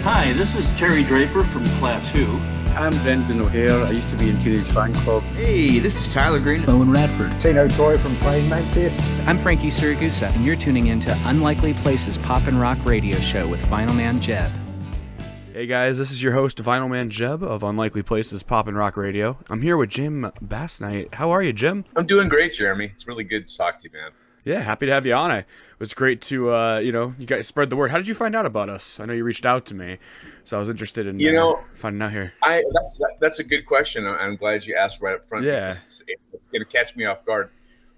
Hi, this is Terry Draper from Class Who. I'm Brendan O'Hare. I used to be in Teenage Fan Club. Hey, this is Tyler Green. Owen Radford. Tino Troy from Plain Mantis. I'm Frankie Siragusa, and you're tuning in to Unlikely Places Pop and Rock Radio Show with Vinyl Man Jeb. Hey guys, this is your host, Vinyl Man Jeb of Unlikely Places Pop and Rock Radio. I'm here with Jim Basnight. How are you, Jim? I'm doing great, Jeremy. It's really good to talk to you, man. Yeah, happy to have you on. It was great to, you guys spread the word. How did you find out about us? I know you reached out to me, so I was interested in finding out here. That's a good question. I'm glad you asked right up front. Yeah. It's going to catch me off guard.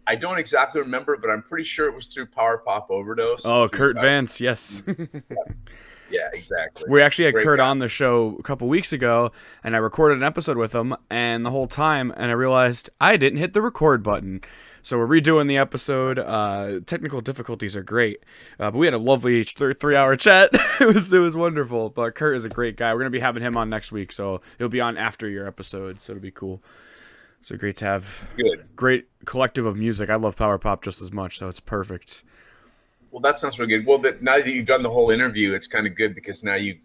I don't exactly remember, but I'm pretty sure it was through Power Pop Overdose. Oh, Kurt Vance, yes. Yeah, exactly. We actually had Great Kurt guy. on the show a couple weeks ago, and I recorded an episode with him, and the whole time, and I realized I didn't hit the record button. So we're redoing the episode. Technical difficulties are great, but we had a lovely 3-hour chat. It was wonderful. But Kurt is a great guy. We're gonna be having him on next week, so he'll be on after your episode. So it'll be cool. So great to have great collective of music. I love power pop just as much, so it's perfect. Well, that sounds really good. Well, now that you've done the whole interview, it's kind of good because now you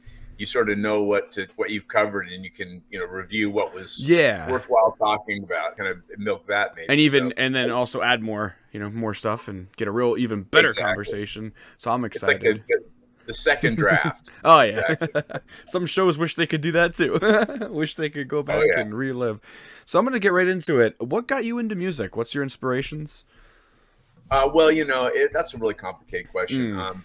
sort of know what you've covered, and you can review what was worthwhile talking about, kind of milk that maybe. And then also add more more stuff and get a real even better conversation. So I'm excited. It's like the second draft. Oh yeah. Exactly. Some shows wish they could do that too. Wish they could go back and relive. So I'm gonna get right into it. What got you into music? What's your inspirations? Well, that's a really complicated question.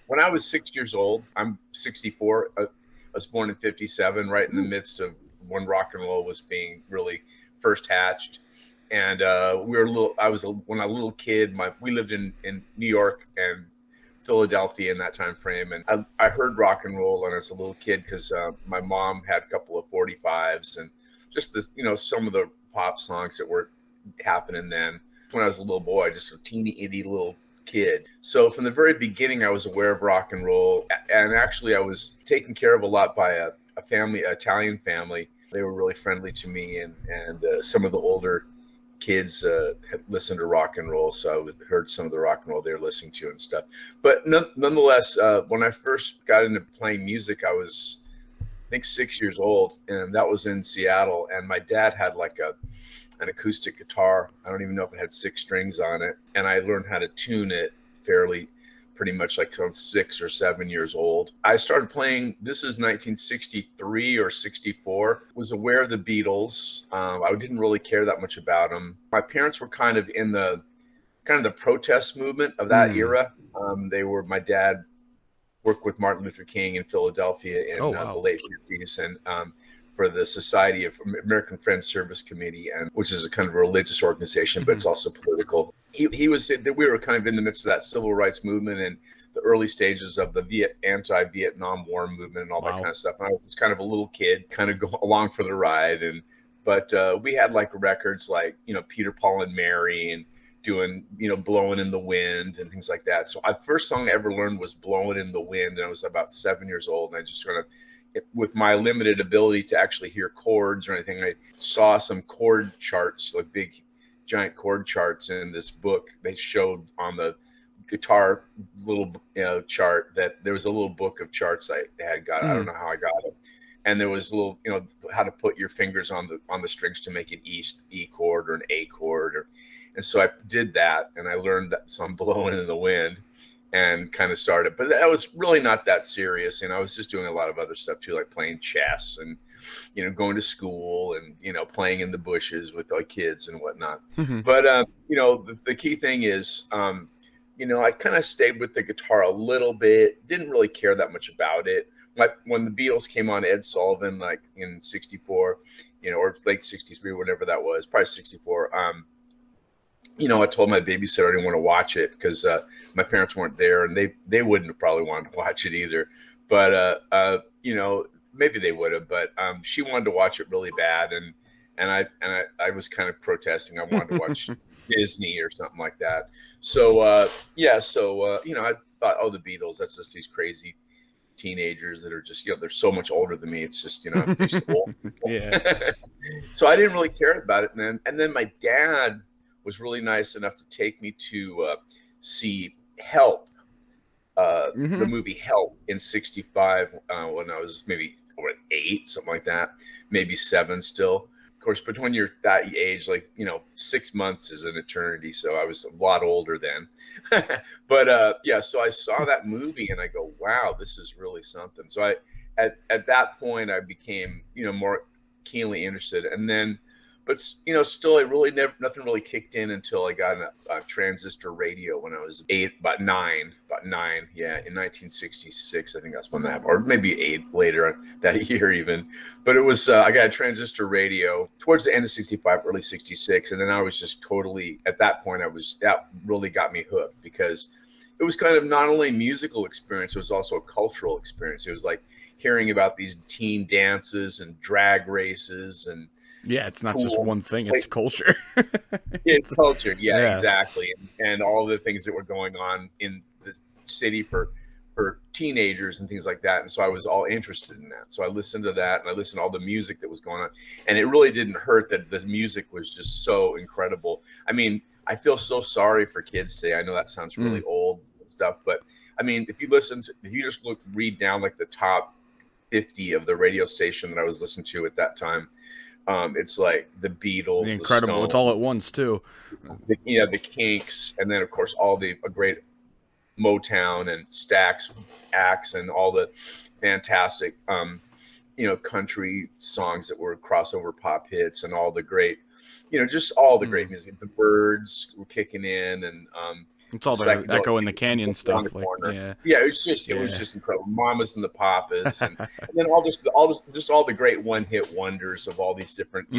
When I was 6 years old, I'm 64. I was born in 57, right in the midst of when rock and roll was being really first hatched. And when I was a little kid, we lived in New York and Philadelphia in that time frame. And I heard rock and roll when I was a little kid because my mom had a couple of 45s and just some of the pop songs that were happening then. When I was a little boy, just a teeny itty little kid. So from the very beginning, I was aware of rock and roll. And actually, I was taken care of a lot by an Italian family. They were really friendly to me. And some of the older kids had listened to rock and roll. So I heard some of the rock and roll they were listening to and stuff. But nonetheless, when I first got into playing music, I was, I think, 6 years old. And that was in Seattle. And my dad had like an acoustic guitar. I don't even know if it had 6 strings on it. And I learned how to tune it pretty much like I was 6 or 7 years old. I started playing, this is 1963 or 64, was aware of the Beatles. I didn't really care that much about them. My parents were kind of in the protest movement of that era. My dad worked with Martin Luther King in Philadelphia in the late 50s and for the Society of American Friends Service Committee, which is a kind of a religious organization, but it's also political. We were kind of in the midst of that civil rights movement and the early stages of the anti-Vietnam War movement and all that kind of stuff. And I was just kind of a little kid, kind of going along for the ride. But we had like records like, Peter, Paul and Mary and doing, Blowing in the Wind and things like that. So the first song I ever learned was Blowing in the Wind. And I was about 7 years old. And I just kind of, with my limited ability to actually hear chords or anything, I saw some chord charts, like big, giant chord charts in this book. They showed on the guitar little chart that there was a little book of charts I had got. I don't know how I got it. And there was a little, how to put your fingers on the strings to make an E chord or an A chord. And so I did that, and I learned that song Blowing in the Wind. And kind of started, but that was really not that serious. And I was just doing a lot of other stuff too, like playing chess and, going to school and, playing in the bushes with like kids and whatnot. But, the key thing is, I kind of stayed with the guitar a little bit, didn't really care that much about it. When the Beatles came on, Ed Sullivan, like in 64, or late 63, whatever that was, probably 64. I told my babysitter I didn't want to watch it because my parents weren't there, and they wouldn't have probably wanted to watch it either. But maybe they would have. But she wanted to watch it really bad, and I was kind of protesting. I wanted to watch Disney or something like that. So I thought, the Beatles, that's just these crazy teenagers that are just they're so much older than me. It's just I'm just old. Yeah. So I didn't really care about it, and then my dad was really nice enough to take me to see Help the movie Help in '65 when I was maybe 8, something like that, maybe 7 still. Of course, but when you're that age, like, 6 months is an eternity. So I was a lot older then. But yeah, so I saw that movie and I go, wow, this is really something. So at that point I became, more keenly interested. And then, but still, nothing really kicked in until I got a transistor radio when I was 8, about nine, yeah, in 1966. I think that's when that, or maybe 8 later that year even. But it was I got a transistor radio towards the end of '65, early '66, and then I was just totally at that point. That really got me hooked because it was kind of not only a musical experience, it was also a cultural experience. It was like hearing about these teen dances and drag races and. Yeah, it's not just one thing, it's culture. It's culture, yeah, exactly. And all the things that were going on in the city for teenagers and things like that. And so I was all interested in that. So I listened to that and I listened to all the music that was going on. And it really didn't hurt that the music was just so incredible. I mean, I feel so sorry for kids today. I know that sounds really old and stuff, but I mean, if you just read down like the top 50 of the radio station that I was listening to at that time, it's like the Beatles, the Incredible. Stones, it's all at once too. The Kinks, and then of course all the great Motown and Stax acts and all the fantastic, country songs that were crossover pop hits and all the great, just all the great music. The Byrds were kicking in, and it's all the Echo in the Canyon stuff. It was just incredible. Mamas and the Papas, and then all the great one-hit wonders of all these different,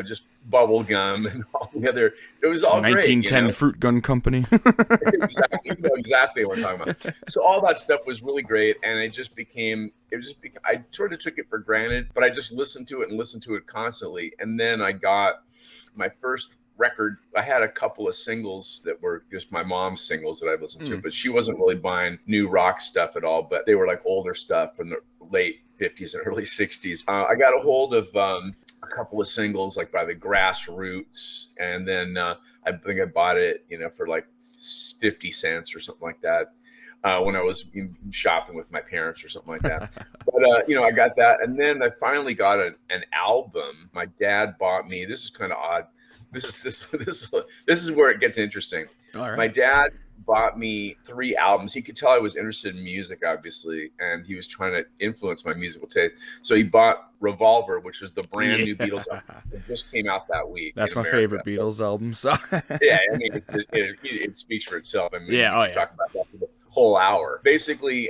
just bubble gum and all the other. It was all 1910 great, Fruit Gun Company. exactly what I'm talking about. So all that stuff was really great, and I sort of took it for granted, but I just listened to it constantly, and then I got my first record. I had a couple of singles that were just my mom's singles that I listened to, but she wasn't really buying new rock stuff at all, but they were like older stuff from the late 50s and early 60s. I got a hold of a couple of singles like by the Grassroots, and then I think I bought it for like 50 cents or something like that when I was shopping with my parents or something like that. But I got that, and then I finally got an album. My dad bought me. This is kind of odd. This is where it gets interesting. All right. My dad bought me 3 albums. He could tell I was interested in music, obviously, and he was trying to influence my musical taste. So he bought Revolver, which was the brand new Beatles album. It just came out that week. That's my favorite Beatles album. So yeah, I mean, it speaks for itself. I mean, talk about that for the whole hour. Basically,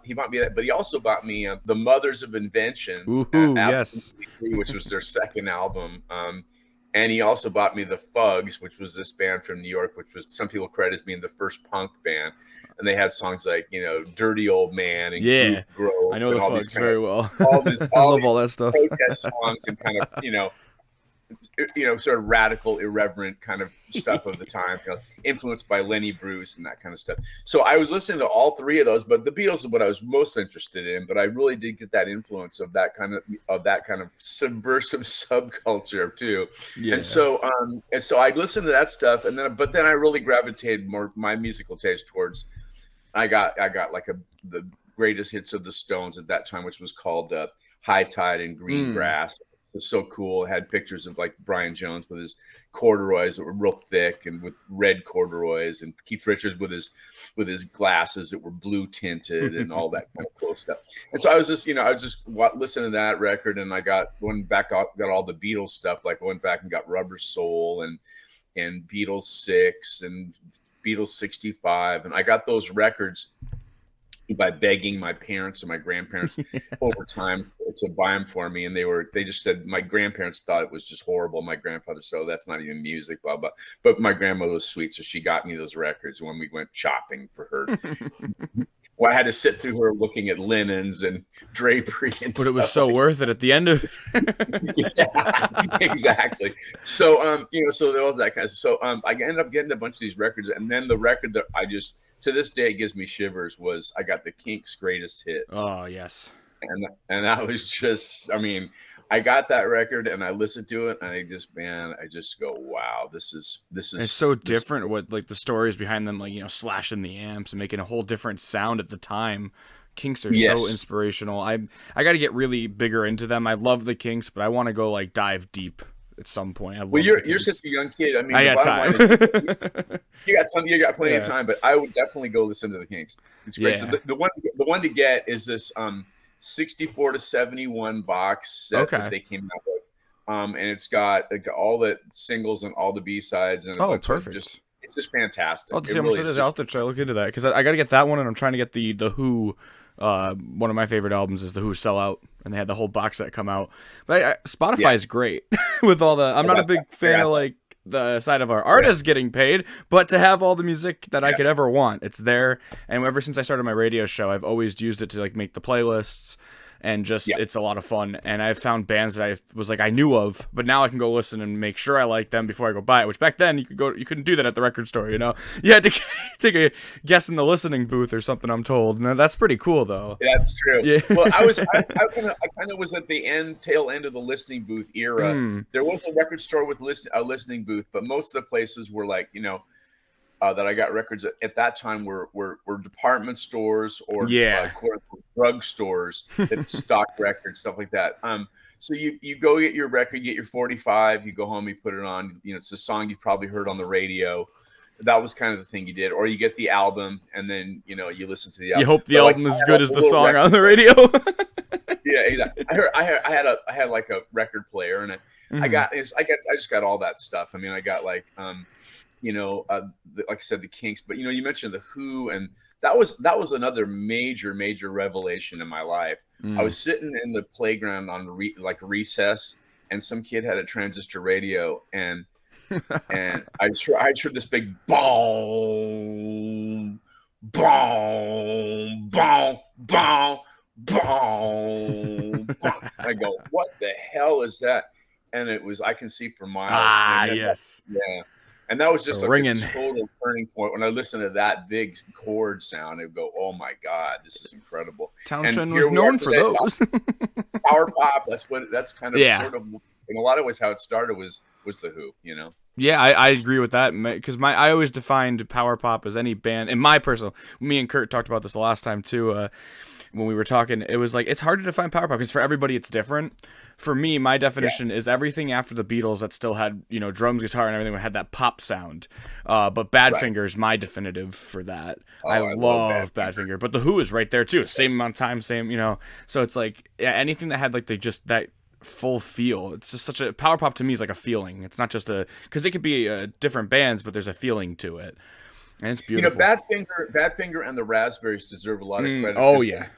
he bought me that, but he also bought me The Mothers of Invention, yes, which was their second album. And he also bought me the Fugs, which was this band from New York, which was some people credit as being the first punk band. And they had songs like, Dirty Old Man and Goop Grove. I know the Fugs very well. I love all that stuff. Protest songs and kind of, sort of radical, irreverent kind of stuff of the time, influenced by Lenny Bruce and that kind of stuff. So I was listening to all 3 of those, but the Beatles is what I was most interested in. But I really did get that influence of that kind of subversive subculture too. Yeah. And so I listened to that stuff, but then I really gravitated more my musical taste towards. I got like the greatest hits of the Stones at that time, which was called High Tide and Green Grass. Was so cool. It had pictures of like Brian Jones with his corduroys that were real thick and with red corduroys, and Keith Richards with his glasses that were blue tinted and all that kind of cool stuff. And so I was just listening to that record, and I got all the Beatles stuff. Like I went back and got Rubber Soul and Beatles 6 and Beatles 65, and I got those records by begging my parents and my grandparents over time to buy them for me. And they just said, my grandparents thought it was just horrible. My grandfather said, "Oh, that's not even music, blah, blah." But my grandmother was sweet. So she got me those records when we went shopping for her. Well, I had to sit through her looking at linens and drapery and but it was so worth it at the end of yeah, exactly. So, so there was that kind of, so I ended up getting a bunch of these records. And then the record that to this day, it gives me shivers was I got the Kinks' greatest hits. Oh, yes. and I was just, I mean, I got that record and I listened to it and I just go, wow, this is It's so different what like the stories behind them, like, you know, slashing the amps and making a whole different sound at the time. Kinks are so inspirational. I got to get really bigger into them. I love the Kinks, but I want to go like dive deep at some point. Well, you're such a young kid. I mean, I got time. You got plenty of time, but I would definitely go listen to the Kinks. It's great. Yeah. So the one to get is this 64 to 71 box set that they came out with. And it's got like all the singles and all the B-sides and perfect. It's just fantastic. I'll have to see how much it is out there. Try to look into that because I got to get that one, and I'm trying to get the Who. One of my favorite albums is the Who Sell Out, and they had the whole box set come out. But Spotify is great with all the. I'm not a big fan of like the side of our artists getting paid, but to have all the music that I could ever want, it's there. And ever since I started my radio show, I've always used it to like make the playlists. And just it's a lot of fun, and I've found bands that I was like I knew of, but now I can go listen and make sure I like them before I go buy it. Which back then you couldn't do that at the record store, you know. You had to take a guess in the listening booth or something. I'm told, and that's pretty cool though. Yeah, that's true. Yeah. Well, I kind of was at the tail end of the listening booth era. There was a record store with a listening booth, but most of the places were like, you know. That I got records at that time were department stores or drug stores that stock records, stuff like that. So you go get your record, you get your 45, you go home, you put it on. You know, it's a song you probably heard on the radio. That was kind of the thing you did, or you get the album and then you know you listen to the album. You hope the album is as good as the song on the radio. Yeah, exactly. I had like a record player, and I just got all that stuff. I mean, I got like you know, like I said, the Kinks, but you know, you mentioned the Who, and that was another major revelation in my life. I was sitting in the playground on recess, and some kid had a transistor radio, and I heard this big boom, boom, boom, boom, boom. I go, what the hell is that? And it was I Can See for Miles. Yes. Yeah. And that was just like ringing. a total turning point. When I listened to that big chord sound, I'd go, "Oh my God, this is incredible!" Townshend was known for those. Power pop. That's kind of sort of in a lot of ways how it started was the Who. You know. Yeah, I agree with that because I always defined power pop as any band. In my personal, me and Kurt talked about this the last time too. When we were talking, it was like it's hard to define power pop because for everybody it's different. For me, my definition is everything after the Beatles that still had, you know, drums, guitar, and everything had that pop sound. But Badfinger is my definitive for that. I love Badfinger, but the Who is right there too. Same amount of time, same, you know. So it's like anything that had like just that full feel. It's just such a power pop to me is like a feeling. It's not just because it could be different bands, but there's a feeling to it, and it's beautiful. You know, Badfinger and the Raspberries deserve a lot of credit. Oh yeah.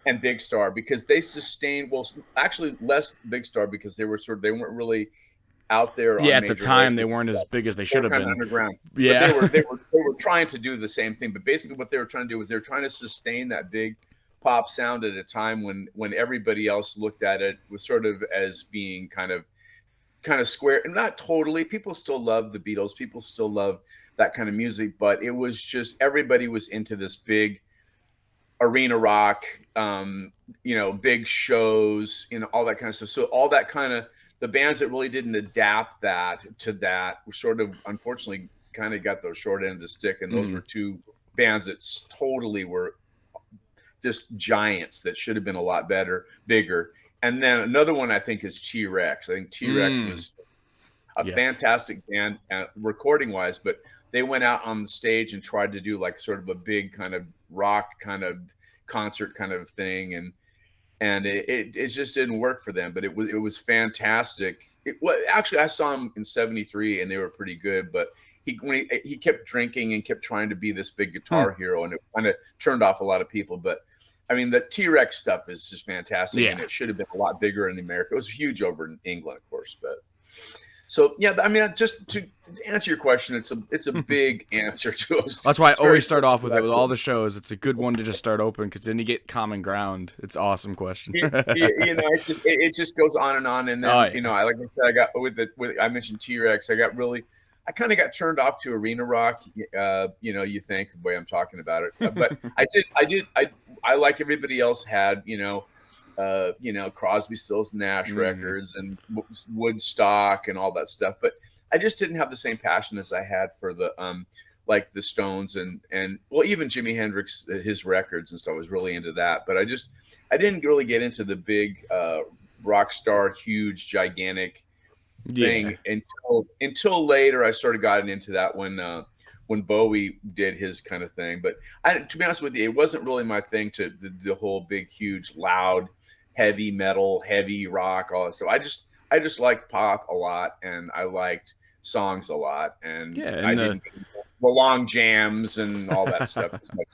And Big Star because they sustained actually less Big Star because they weren't really out there. Yeah, at the time they weren't as big as they should have been. Underground. Yeah, but they were trying to do the same thing. But basically, what they were trying to do was they were trying to sustain that big pop sound at a time when everybody else looked at it was sort of as being kind of square, and not totally. People still love the Beatles. People still love that kind of music, but it was just everybody was into this big arena rock, you know, big shows, you know, all that kind of stuff. So all that kind of the bands that really didn't adapt that to that were sort of unfortunately kind of got the short end of the stick. And those were two bands that totally were just giants that should have been a lot bigger. And then another one I think is T-Rex. I think T-Rex was a fantastic band recording wise, but they went out on the stage and tried to do like sort of a big kind of rock kind of concert kind of thing, and it just didn't work for them. But it was fantastic. Actually, I saw them in '73 and they were pretty good. But he kept drinking and kept trying to be this big guitar hero, and it kind of turned off a lot of people. But I mean, the T-Rex stuff is just fantastic, and it should have been a lot bigger in America. It was huge over in England, of course, but. So yeah, I mean, just to answer your question, it's a big answer to us. That's why I always start off with it with all the shows. It's a good one to just start open because then you get common ground. It's an awesome question. You know, it just goes on, and then you know, like I said, I got I mentioned T-Rex. I kind of got turned off to arena rock. You know, you think the way I'm talking about it, but I like everybody else had. You know, Crosby, Stills, Nash records and Woodstock and all that stuff. But I just didn't have the same passion as I had for the like the Stones and well, even Jimi Hendrix, his records and stuff. I was really into that. But I didn't really get into the big rock star, huge, gigantic thing until later. I sort of gotten into that when Bowie did his kind of thing. But to be honest with you, it wasn't really my thing to the whole big, huge, loud, heavy metal, heavy rock, all that stuff. I just liked pop a lot, and I liked songs a lot, and I didn't the long jams and all that stuff as much.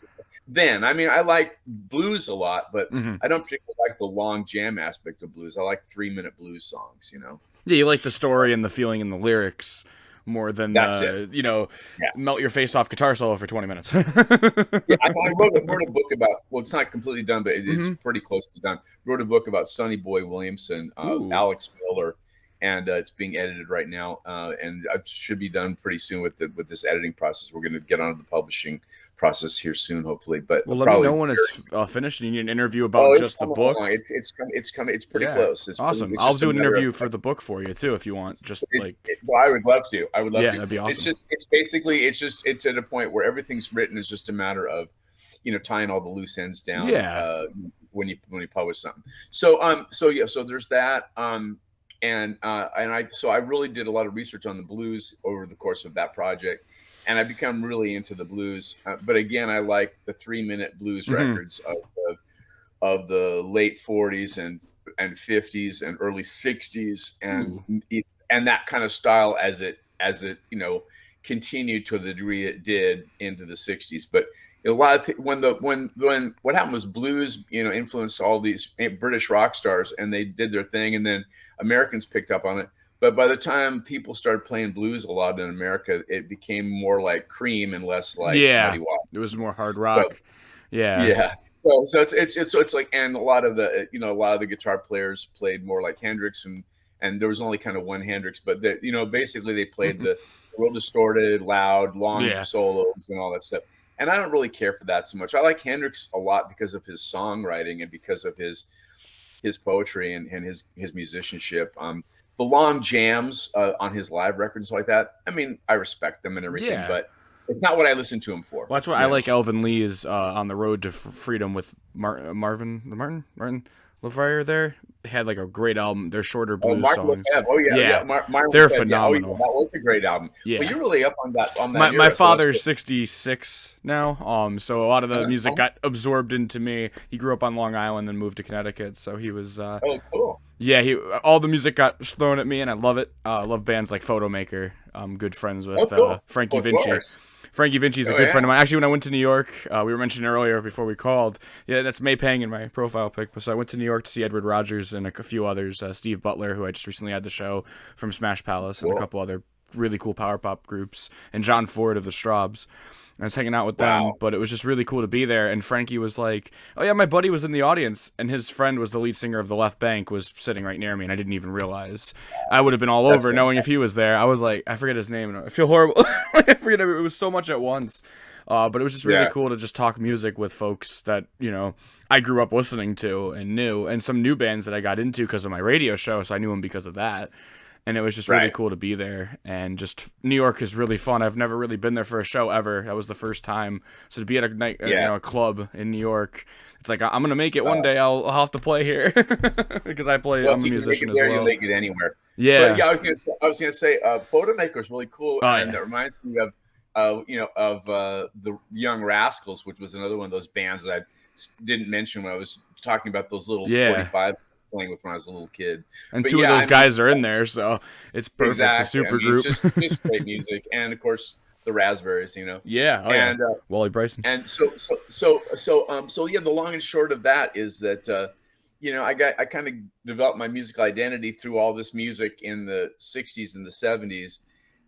Then, I mean, I like blues a lot, but I don't particularly like the long jam aspect of blues. I like 3-minute blues songs, Yeah, you like the story and the feeling in the lyrics more than melt your face off guitar solo for 20 minutes. I wrote a book about, well, it's not completely done, but it's pretty close to done. Wrote a book about Sonny Boy Williamson, Alex Miller, and it's being edited right now, and it should be done pretty soon with this editing process. We're going to get onto the publishing process here soon, hopefully. But let me know when it's finished, and you need an interview about just the book. It's coming. It's pretty close. It's awesome. I'll do an interview for the book for you too, if you want. Well, I would love to. To. That'd be awesome. It's at a point where everything's written. It's just a matter of, tying all the loose ends down. Yeah. When you publish something. So there's that. And I really did a lot of research on the blues over the course of that project, and I become really into the blues. But again, I like the 3-minute blues records of the late 40s and 50s and early 60s, and that kind of style as it continued to the degree it did into the 60s. But a lot of when what happened was blues, influenced all these British rock stars, and they did their thing, and then Americans picked up on it. But by the time people started playing blues a lot in America, it became more like Cream and less like Muddy Waters. It was more hard rock. So it's like, and a lot of the guitar players played more like Hendrix, and there was only kind of one Hendrix, but basically they played the real distorted, loud, long solos and all that stuff. And I don't really care for that so much. I like Hendrix a lot because of his songwriting and because of his poetry and his musicianship. The long jams on his live records like that, I mean, I respect them and everything, but it's not what I listen to him for. Well, that's what I like Elvin Lee's On the Road to Freedom with Martin LaFrere there. They had like a great album. They're shorter blues songs. They're phenomenal. That was a great album. Yeah. Well, you're really up on that. My father's 66 now, so a lot of the music got absorbed into me. He grew up on Long Island and moved to Connecticut, so he was. Cool. Yeah, all the music got thrown at me, and I love it. I love bands like Photomaker. I'm good friends with Frankie Vinci. Frankie Vinci's a good friend of mine. Actually, when I went to New York, we were mentioning earlier before we called. Yeah, that's May Pang in my profile pic. So I went to New York to see Edward Rogers and a few others. Steve Butler, who I just recently had the show from Smash Palace, and a couple other really cool power pop groups, and John Ford of the Straubs. I was hanging out with them, but it was just really cool to be there. And Frankie was like, "Oh yeah, my buddy was in the audience, and his friend was the lead singer of the Left Bank, was sitting right near me, and I didn't even realize. I would have been all over knowing if he was there. I was like, I forget his name, and I feel horrible. I forget it was so much at once, but it was just really cool to just talk music with folks that I grew up listening to and knew, and some new bands that I got into because of my radio show, so I knew them because of that. And it was just really cool to be there. And just New York is really fun. I've never really been there for a show ever. That was the first time. So to be at a night, a club in New York, it's like, I'm going to make it one day. I'll have to play here because I'm a musician as well. You make it anywhere. Yeah. But, I was going to say, Photomaker is really cool. And it reminds me of the Young Rascals, which was another one of those bands that I didn't mention when I was talking about those little 45 playing with when I was a little kid. And two of those guys are in there, so it's perfect. Exactly. The super group. Just great music. And of course the Raspberries, and Wally Bryson. And so the long and short of that is that I kind of developed my musical identity through all this music in the 60s and the 70s,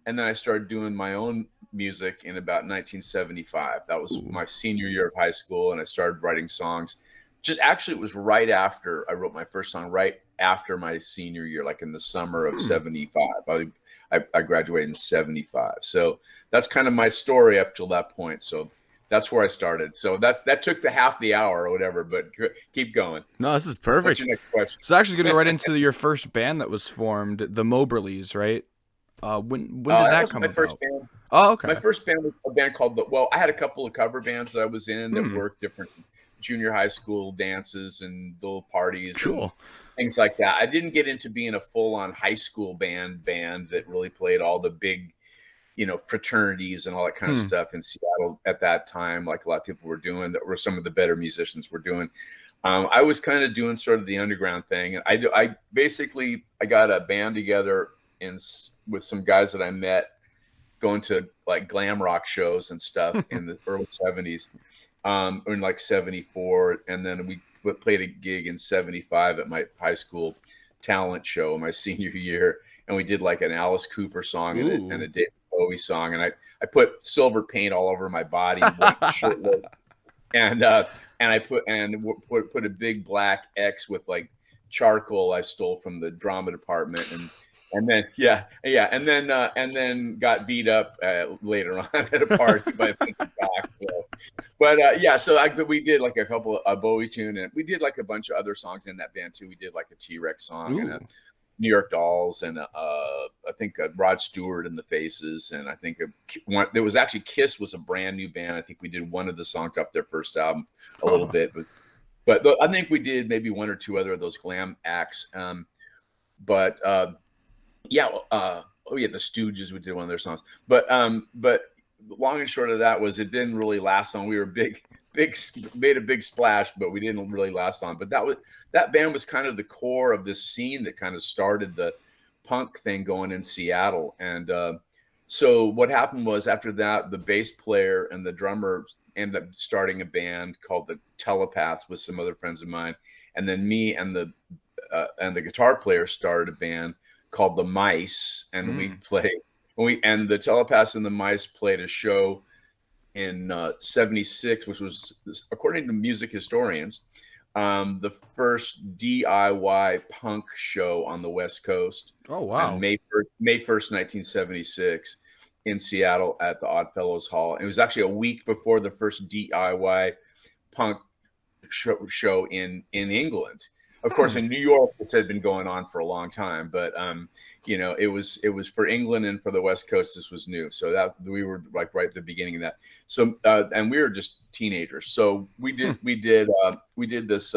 and then I started doing my own music in about 1975. That was my senior year of high school, and I started writing songs. It was right after I wrote my first song, right after my senior year, like in the summer of 75. I graduated in 75. So that's kind of my story up till that point. So that's where I started. So that took the half the hour or whatever, but keep going. No, this is What's perfect. your next question? So actually going to go right into your first band that was formed, the Moberlys, right? When did that come my about? first band. Oh, okay. My first band was a band called I had a couple of cover bands that I was in that worked different junior high school dances and little parties. Cool. And things like that. I didn't get into being a full-on high school band that really played all the big, fraternities and all that kind of stuff in Seattle at that time, like a lot of people were doing, that were some of the better musicians were doing. I was kind of doing sort of the underground thing. And I got a band together with some guys that I met going to like glam rock shows and stuff in the early 70s, in like 74. And then we played a gig in 75 at my high school talent show my senior year. And we did like an Alice Cooper song and a David Bowie song. And I put silver paint all over my body, shirtless, and I put a big black X with like charcoal I stole from the drama department. And then and then got beat up later on at a party by a pink box. So we did like a couple of Bowie tune, and we did like a bunch of other songs in that band too. We did like a T-Rex song and a New York Dolls, and I think Rod Stewart and the Faces, and I think there was actually Kiss was a brand new band. I think we did one of the songs off their first album a little bit, but I think we did maybe one or two other of those glam acts. The Stooges, we did one of their songs, but long and short of that was it didn't really last long. We were made a big splash, but we didn't really last long. But that band was kind of the core of this scene that kind of started the punk thing going in Seattle. And so what happened was after that, the bass player and the drummer ended up starting a band called the Telepaths with some other friends of mine, and then me and the guitar player started a band called the Mice, and the Telepaths and the Mice played a show in 76, which was, according to music historians, the first DIY punk show on the West Coast. Oh, wow. On May 1st, 1976 in Seattle at the Oddfellows Hall. It was actually a week before the first DIY punk show in England. Of course, in New York, this had been going on for a long time, but it was for England and for the West Coast. This was new, so that we were like right at the beginning of that. So and we were just teenagers, so we did this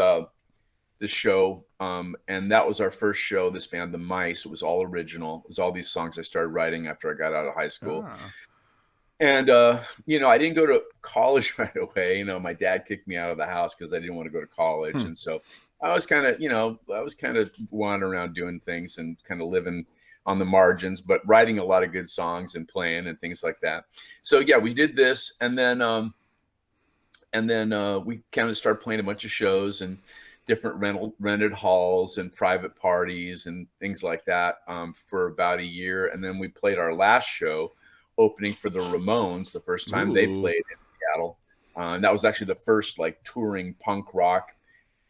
show, and that was our first show. This band, the Mice, it was all original. It was all these songs I started writing after I got out of high school. And I didn't go to college right away. My dad kicked me out of the house because I didn't want to go to college, and so I was kind of wandering around doing things and kind of living on the margins, but writing a lot of good songs and playing and things like that. So yeah, we did this, and then we kind of started playing a bunch of shows and different rented halls and private parties and things like that for about a year, and then we played our last show, opening for the Ramones, the first time they played in Seattle. And that was actually the first like touring punk rock,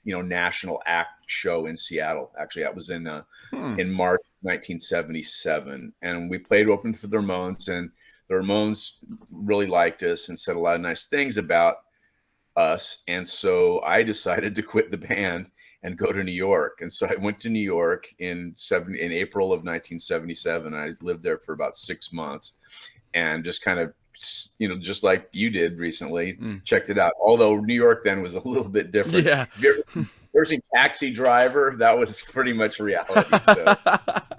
national act show in Seattle. Actually, that was in March 1977, and we played open for the Ramones, and the Ramones really liked us and said a lot of nice things about us. And so I decided to quit the band and go to New York. And so I went to New York in April of 1977. I lived there for about 6 months, and just kind of, just like you did recently, checked it out. Although New York then was a little bit different. Yeah. Have you ever seen Taxi Driver? That was pretty much reality. So,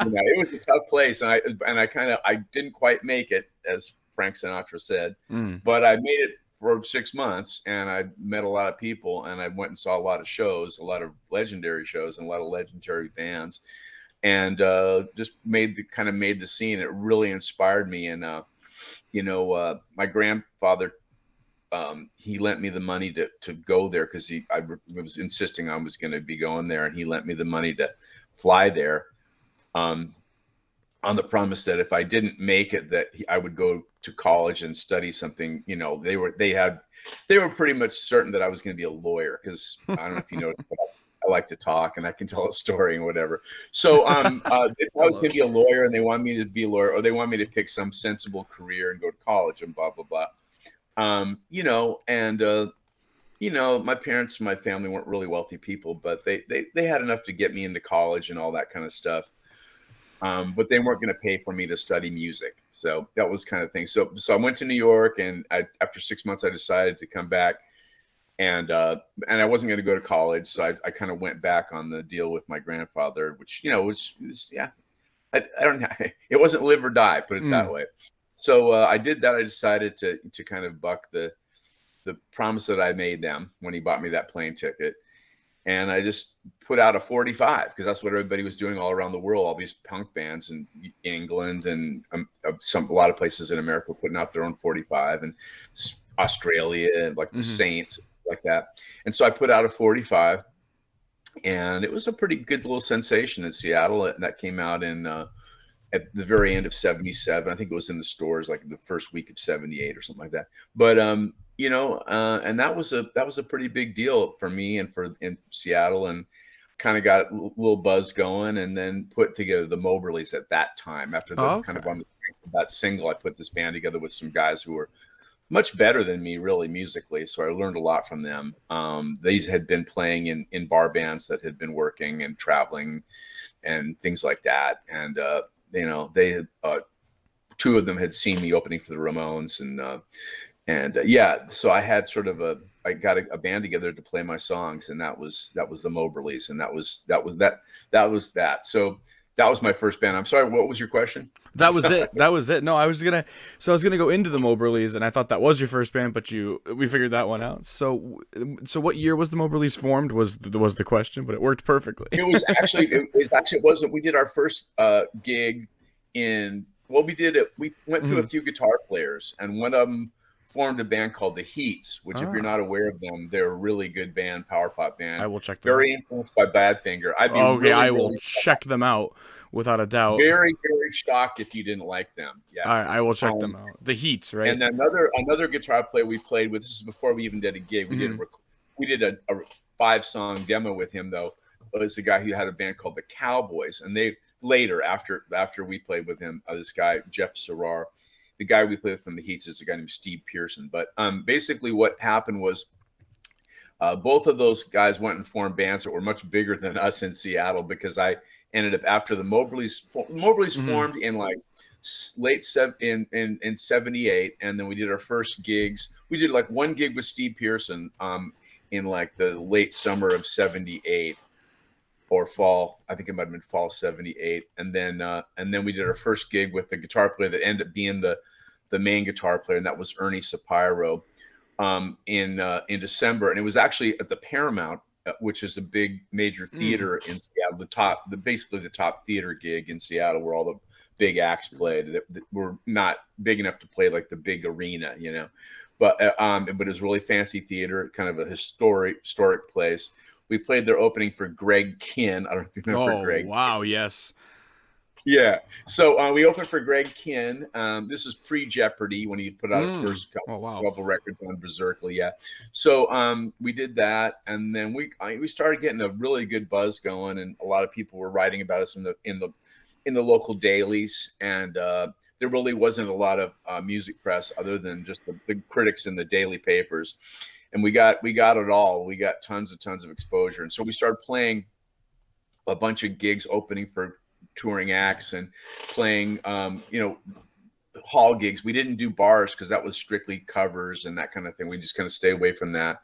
it was a tough place, and I didn't quite make it, as Frank Sinatra said, but I made it for 6 months, and I met a lot of people, and I went and saw a lot of shows, a lot of legendary shows, and a lot of legendary bands, and just made the scene. It really inspired me, and my grandfather, he lent me the money to go there because I was insisting I was going to be going there, and he lent me the money to fly there, on the promise that if I didn't make it, that I would go to college and study something. They were pretty much certain that I was going to be a lawyer, because I don't know if you know, but I like to talk and I can tell a story and whatever. So if I was going to be a lawyer and they wanted me to be a lawyer, or they want me to pick some sensible career and go to college and blah, blah, blah. You know, and you know, my parents and my family weren't really wealthy people, but they had enough to get me into college and all that kind of stuff. But they weren't going to pay for me to study music. So that was kind of thing. So I went to New York, and after 6 months, I decided to come back, and I wasn't going to go to college. So I kind of went back on the deal with my grandfather, which, you know, was yeah, I don't know. It wasn't live or die, put it that way. So I did that. I decided to kind of buck the promise that I made them when he bought me that plane ticket. And I just put out a 45 because that's what everybody was doing all around the world. All these punk bands in England and a lot of places in America putting out their own 45, and Australia, like the Saints, like that. And so I put out a 45, and it was a pretty good little sensation in Seattle. And that came out in at the very end of '77. I think it was in the stores like the first week of '78 or something like that. But you know, and that was a pretty big deal for me and in Seattle, and kind of got a little buzz going, and then put together the Moberlys at that time. After the kind of on that single, I put this band together with some guys who were much better than me, really, musically. So I learned a lot from them. They had been playing in bar bands that had been working and traveling and things like that. And you know, they had two of them had seen me opening for the Ramones, and yeah, so I had sort of I got a band together to play my songs, and that was the Moberlys, and that was that. So that was my first band. I'm sorry, what was your question? That was it. No, I was gonna go into the Moberlys, and I thought that was your first band, but we figured that one out. So what year was the Moberlys formed? Was the question, but it worked perfectly. It wasn't. We did our first gig in. Well, we did it. We went through a few guitar players, and one of them formed a band called the Heats, which, if you're not aware of them, they're a really good band, power pop band. I will check them Very out. Influenced by Badfinger. I will check them out without a doubt. Very, very shocked if you didn't like them. Yeah, I will check them out. The Heats, right? And another guitar player we played with. This is before we even did a gig. We did a 5-song demo with him, though. It was a guy who had a band called the Cowboys, and they later, after we played with him, this guy Jeff Serrar. The guy we played with from the Heats is a guy named Steve Pearson. But basically what happened was both of those guys went and formed bands that were much bigger than us in Seattle, because I ended up, after the Moberlys formed in like in 78, and then we did our first gigs. We did like one gig with Steve Pearson in like the late summer of 78. Or fall, I think it might have been fall '78, and then we did our first gig with the guitar player that ended up being the main guitar player, and that was Ernie Sapiro, in December, and it was actually at the Paramount, which is a big major theater in Seattle, basically the top theater gig in Seattle, where all the big acts played that were not big enough to play like the big arena, you know, but it was really fancy theater, kind of a historic place. We played their opening for Greg Kihn. I don't know if you remember Greg. Oh, wow, yes. Yeah. So we opened for Greg Kihn. This is pre-Jeopardy, when he put out his first couple records on Berserkly. Yeah. So we did that, and then we started getting a really good buzz going, and a lot of people were writing about us in the local dailies, and there really wasn't a lot of music press other than just the critics in the daily papers. And we got it all. We got tons of exposure. And so we started playing a bunch of gigs, opening for touring acts, and playing, hall gigs. We didn't do bars because that was strictly covers and that kind of thing. We just kind of stay away from that.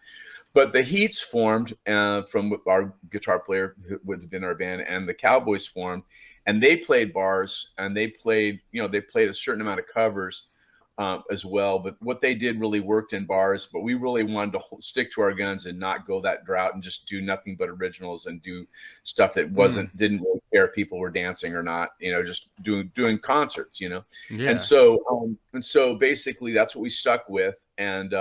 But the Heats formed from our guitar player who would have been our band, and the Cowboys formed, and they played bars, and they played a certain amount of covers as well. But what they did really worked in bars, but we really wanted to stick to our guns and not go that route and just do nothing but originals and do stuff that didn't really care if people were dancing or not, just doing concerts, Yeah. And so basically that's what we stuck with. And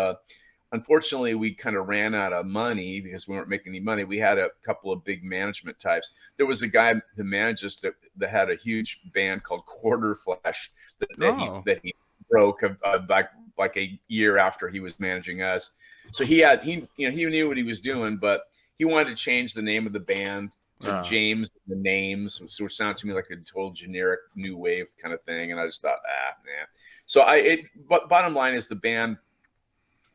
unfortunately, we kind of ran out of money because we weren't making any money. We had a couple of big management types. There was a guy who managed us that had a huge band called Quarter Flash that he broke like a year after he was managing us. So he knew what he was doing, but he wanted to change the name of the band to James the Names, so it sounded to me like a total generic new wave kind of thing. And I just thought, nah. So but bottom line is the band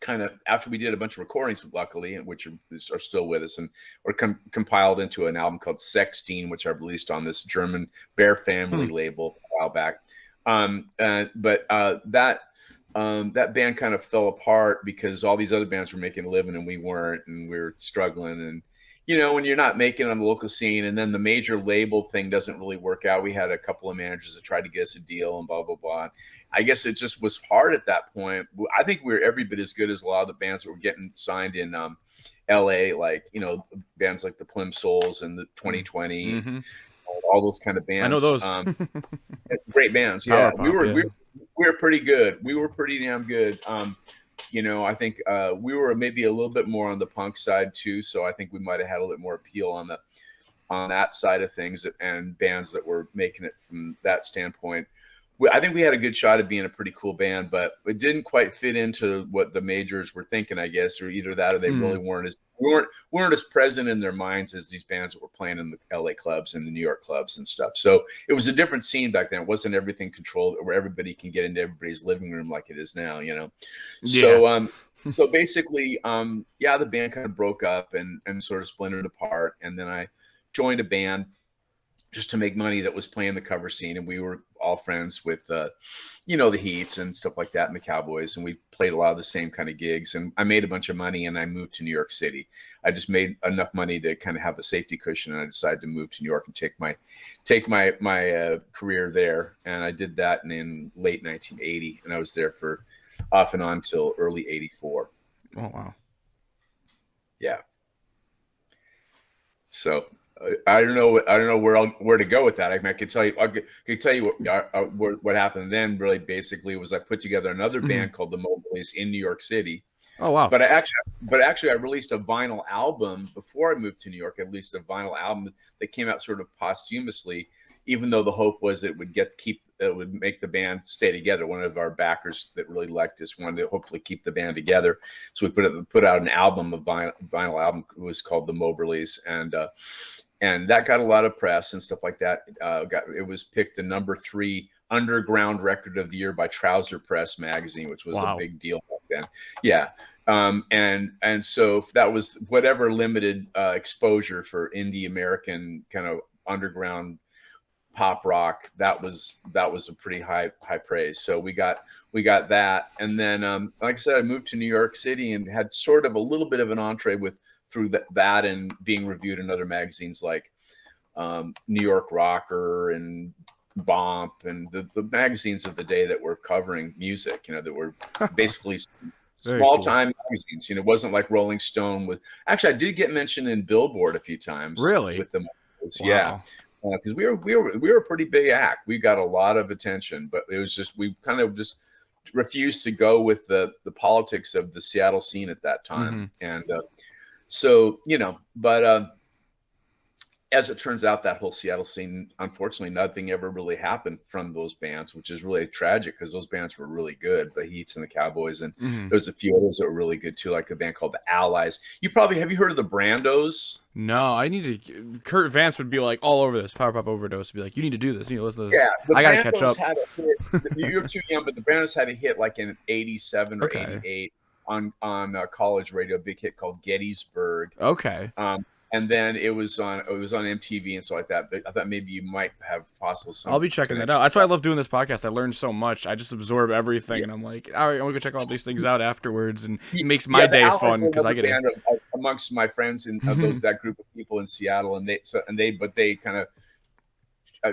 kind of after we did a bunch of recordings, luckily, which are still with us, and were compiled into an album called Sexteen, which I released on this German Bear Family label a while back. That band kind of fell apart because all these other bands were making a living and we weren't, and we were struggling. And when you're not making it on the local scene, and then the major label thing doesn't really work out. We had a couple of managers that tried to get us a deal and blah blah blah. I guess it just was hard at that point. I think we were every bit as good as a lot of the bands that were getting signed in LA, like bands like the Plimsouls and the 2020, all those kind of bands. I know those. Great bands. Yeah, we were pretty good. We were pretty damn good. I think we were maybe a little bit more on the punk side too, so I think we might have had a little more appeal on that side of things, and bands that were making it from that standpoint. I think we had a good shot at being a pretty cool band, but it didn't quite fit into what the majors were thinking, I guess, or either that or they really weren't as present in their minds as these bands that were playing in the LA clubs and the New York clubs and stuff. So it was a different scene back then. It wasn't everything controlled where everybody can get into everybody's living room like it is now, Yeah. So basically, the band kind of broke up and sort of splintered apart. And then I joined a band just to make money that was playing the cover scene, and we were all friends with the Heats and stuff like that, and the Cowboys, and we played a lot of the same kind of gigs. And I made a bunch of money, and I moved to New York City. I just made enough money to kind of have a safety cushion, and I decided to move to New York and take my career there. And I did that in late 1980, and I was there for off and on till early 84. Oh wow. Yeah. So I don't know where to go with that. I mean, I could tell you what happened then. Really, basically, was I put together another band called the Moberlys in New York City. Oh wow! But actually, I released a vinyl album before I moved to New York. I released a vinyl album that came out sort of posthumously, even though the hope was it would make the band stay together. One of our backers that really liked us wanted to hopefully keep the band together, so we put out an album, a vinyl album. It was called the Moberlys, and that got a lot of press and stuff like that. It was picked the number 3 underground record of the year by Trouser Press magazine, which was a big deal back then. Yeah. And so that was whatever limited exposure for indie American kind of underground pop rock. That was a pretty high praise. So we got that. And then, like I said, I moved to New York City and had sort of a little bit of an entree through that and being reviewed in other magazines like New York Rocker and Bomp and the magazines of the day that were covering music, that were basically small time magazines. It wasn't like Rolling Stone actually, I did get mentioned in Billboard a few times. Really? With them. Yeah. Because we were a pretty big act. We got a lot of attention, but it was just, we kind of just refused to go with the politics of the Seattle scene at that time. And so, but as it turns out, that whole Seattle scene, unfortunately, nothing ever really happened from those bands, which is really tragic because those bands were really good, the Heats and the Cowboys. And there's a few others that were really good too, like a band called the Allies. Have you heard of the Brandos? No, I need to. Kurt Vance would be like all over this. Power Pop Overdose would be like, you need to do this. Listen to this. Yeah, I gotta catch up. Had a hit. You're too young, but the Brandos had a hit like in 87 or 88 on college radio, a big hit called Gettysburg. Okay. And then it was on MTV and stuff like that. But I thought maybe you might have possible. I'll be checking that out. That's why I love doing this podcast. I learned so much. I just absorb everything, and I'm like, all right, I'm gonna go check all these things out afterwards, and it makes my day fun because I get it. Amongst my friends and that group of people in Seattle, and they kind of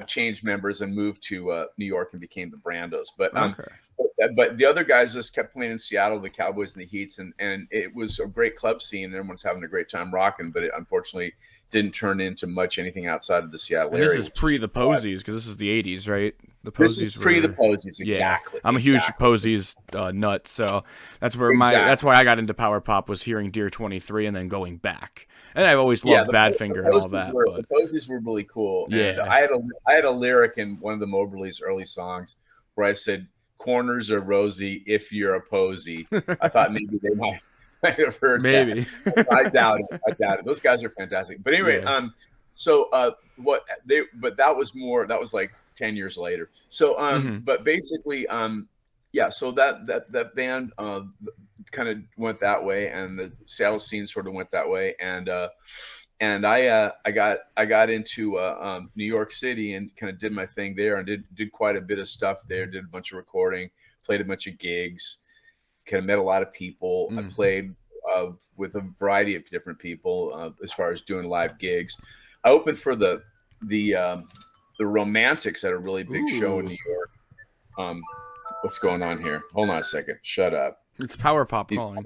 changed members and moved to New York and became the Brandos. But the other guys just kept playing in Seattle, the Cowboys and the Heats, and it was a great club scene. And everyone's having a great time rocking, but it unfortunately didn't turn into much anything outside of the Seattle area. This is pre the Posies, because this is the 80s, right? The Posies. This is pre the Posies, exactly. Yeah. I'm a huge Posies nut, so that's where that's why I got into power pop, was hearing Dear 23 and then going back. And I've always loved Badfinger and all that. The Posies were really cool. Yeah. And I had a lyric in one of the Moberlys' early songs where I said, "Corners are rosy if you're a Posy." I thought maybe they might have heard that. I doubt it. Those guys are fantastic. But anyway, that was like 10 years later. So but basically so that band kind of went that way, and the Seattle scene sort of went that way, and I got into New York City and kind of did my thing there, and did quite a bit of stuff there. Did a bunch of recording, played a bunch of gigs, kind of met a lot of people. I played with a variety of different people as far as doing live gigs. I opened for the Romantics at a really big show in New York. What's going on here? Hold on a second. Shut up. It's Power Pop calling.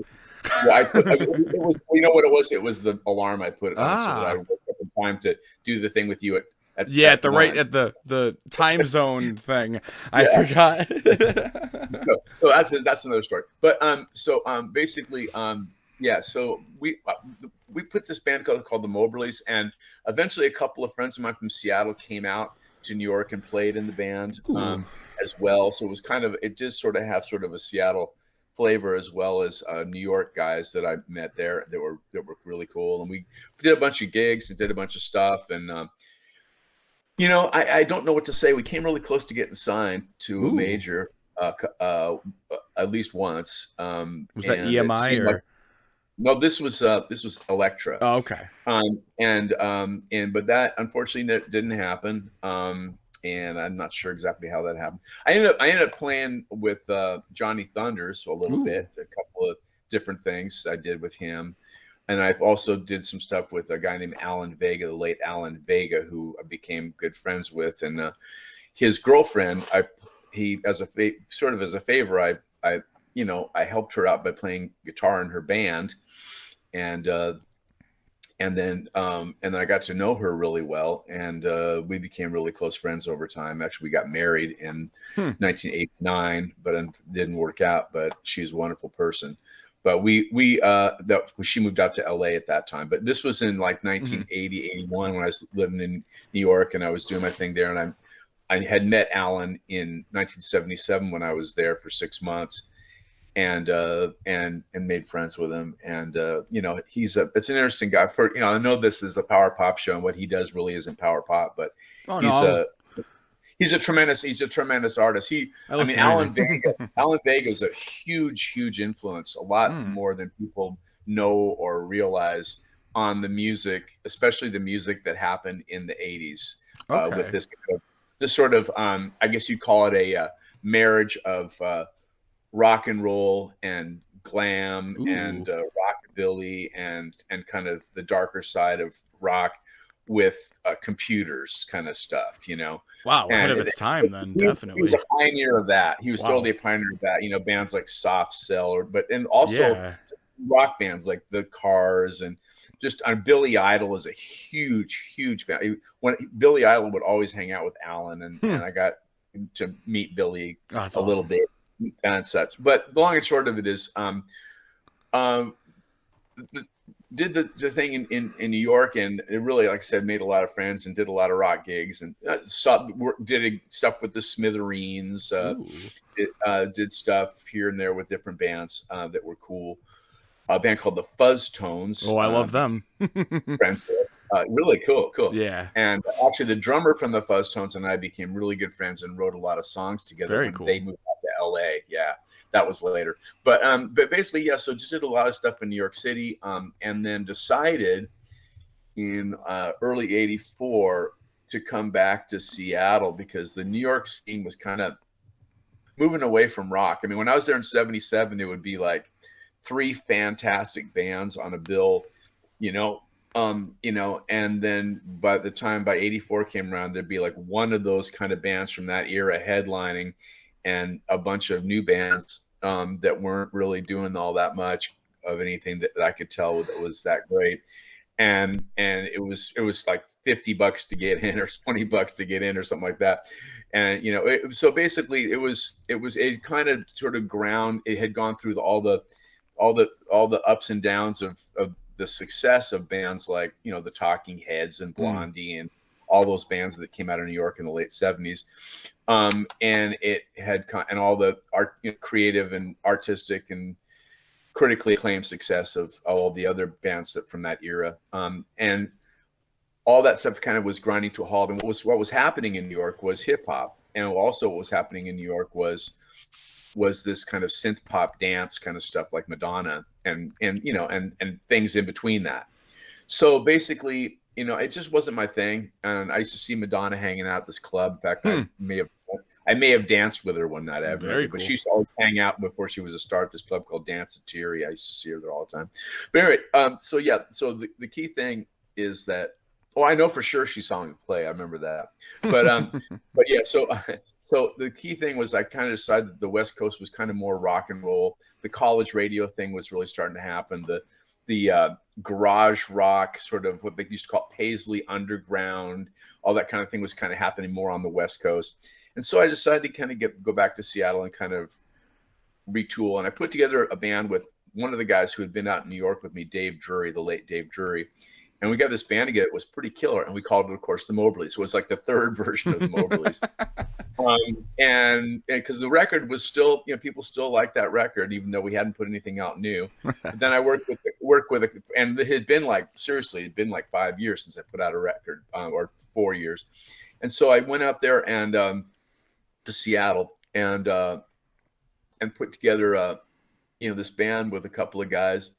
Well, it was, you know what it was? It was the alarm I put on so that I woke up in time to do the thing with you at the time zone thing. I forgot. so that's another story. But basically so we put this band called the Moberlys, and eventually a couple of friends of mine from Seattle came out to New York and played in the band as well. So it just sort of have sort of a Seattle flavor, as well as New York guys that I met there that were really cool. And we did a bunch of gigs and did a bunch of stuff. And I don't know what to say. We came really close to getting signed to a major at least once. Was that EMI or? No, this was Elektra. Oh, okay. But that unfortunately didn't happen. And I'm not sure exactly how that happened. I ended up playing with Johnny Thunders a little bit, a couple of different things I did with him. And I also did some stuff with a guy named Alan Vega, the late Alan Vega, who I became good friends with. And his girlfriend, as a favor, I helped her out by playing guitar in her band, and then I got to know her really well, and we became really close friends over time. Actually, we got married in 1989, but it didn't work out. But she's a wonderful person. But she moved out to LA at that time. But this was in like 1980, 81 when I was living in New York, and I was doing my thing there. And I had met Alan in 1977 when I was there for 6 months. And made friends with him, and it's an interesting guy. I know this is a power pop show, and what he does really isn't power pop, but he's a tremendous artist. Alan Vega is a huge influence, a lot more than people know or realize on the music, especially the music that happened in the 80s with this sort of I guess you'd call it a marriage of rock and roll and glam and rockabilly and kind of the darker side of rock with computers kind of stuff, Wow, ahead of its time then, definitely. He was a pioneer of that. He was totally a pioneer of that, bands like Soft Cell, and also rock bands like The Cars, and just Billy Idol is a huge fan. When Billy Idol would always hang out with Alan, and I got to meet Billy a little bit and such. But the long and short of it is did the thing in New York, and it really, like I said, made a lot of friends and did a lot of rock gigs, and did stuff with the Smithereens, did stuff here and there with different bands that were cool. A band called the Fuzz Tones. Oh, I love them. Friends with. Really cool. Yeah. And actually, the drummer from the Fuzz Tones and I became really good friends and wrote a lot of songs together. Very when cool. They moved out to LA. Yeah, that was later. But basically, so just did a lot of stuff in New York City, and then decided in early '84 to come back to Seattle because the New York scene was kind of moving away from rock. I mean, when I was there in '77, it would be like 3 fantastic bands on a bill, and then by '84 came around, there'd be like one of those kind of bands from that era headlining, and a bunch of new bands that weren't really doing all that much of anything that I could tell that was that great. And it was like $50 to get in, or $20 to get in, or something like that. And so basically it kind of sort of ground. It had gone through all the ups and downs of the success of bands like the Talking Heads and Blondie and all those bands that came out of New York in the late '70s, and it had and all the art, creative and artistic and critically acclaimed success of all the other bands from that era, and all that stuff kind of was grinding to a halt. And what was happening in New York was hip hop, and also what was happening in New York was was this kind of synth pop dance kind of stuff like Madonna and things in between that. So basically, it just wasn't my thing. And I used to see Madonna hanging out at this club. In fact, I may have danced with her one night. I have no idea, but she used to always hang out before she was a star at this club called Dance at Thierry. I used to see her there all the time. But anyway, so the key thing is that, I know for sure she saw me play. I remember that. But but yeah, so the key thing was I kind of decided that the West Coast was kind of more rock and roll. The college radio thing was really starting to happen. The garage rock, sort of what they used to call Paisley Underground, all that kind of thing was kind of happening more on the West Coast. And so I decided to kind of go back to Seattle and kind of retool. And I put together a band with one of the guys who had been out in New York with me, Dave Drury, the late Dave Drury. And we got this band together. It was pretty killer. And we called it, of course, the Moberlys. It was like the third version of the Moberlys. And because the record was still, people still liked that record, even though we hadn't put anything out new. But then I worked with and it had been like 5 years since I put out a record, or 4 years. And so I went out there and to Seattle and put together, this band with a couple of guys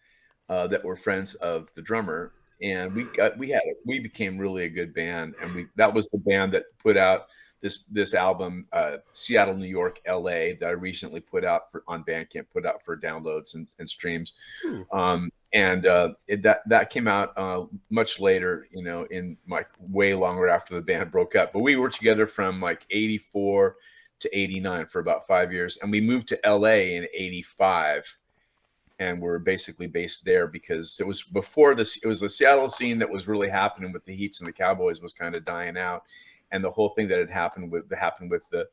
that were friends of the drummer. And we became really a good band, and that was the band that put out this album, Seattle, New York, LA, that I recently put out on Bandcamp, put out for downloads and streams. That came out much later, in like way longer after the band broke up. But we were together from like 84 to 89 for about 5 years, and we moved to LA in 85. And we're basically based there because it was before this. It was the Seattle scene that was really happening with the Heats and the Cowboys was kind of dying out, and the whole thing that had happened with the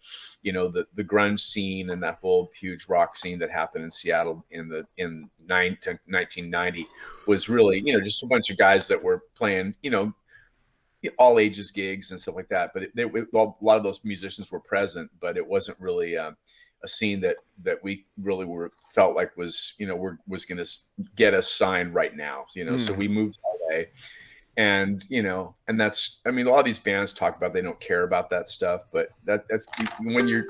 grunge scene and that whole huge rock scene that happened in Seattle in 1990 was really just a bunch of guys that were playing all ages gigs and stuff like that. But a lot of those musicians were present, but it wasn't really a scene that we really felt like was was going to get us signed right now. So we moved to LA, and that's, a lot of these bands talk about they don't care about that stuff, but that's when you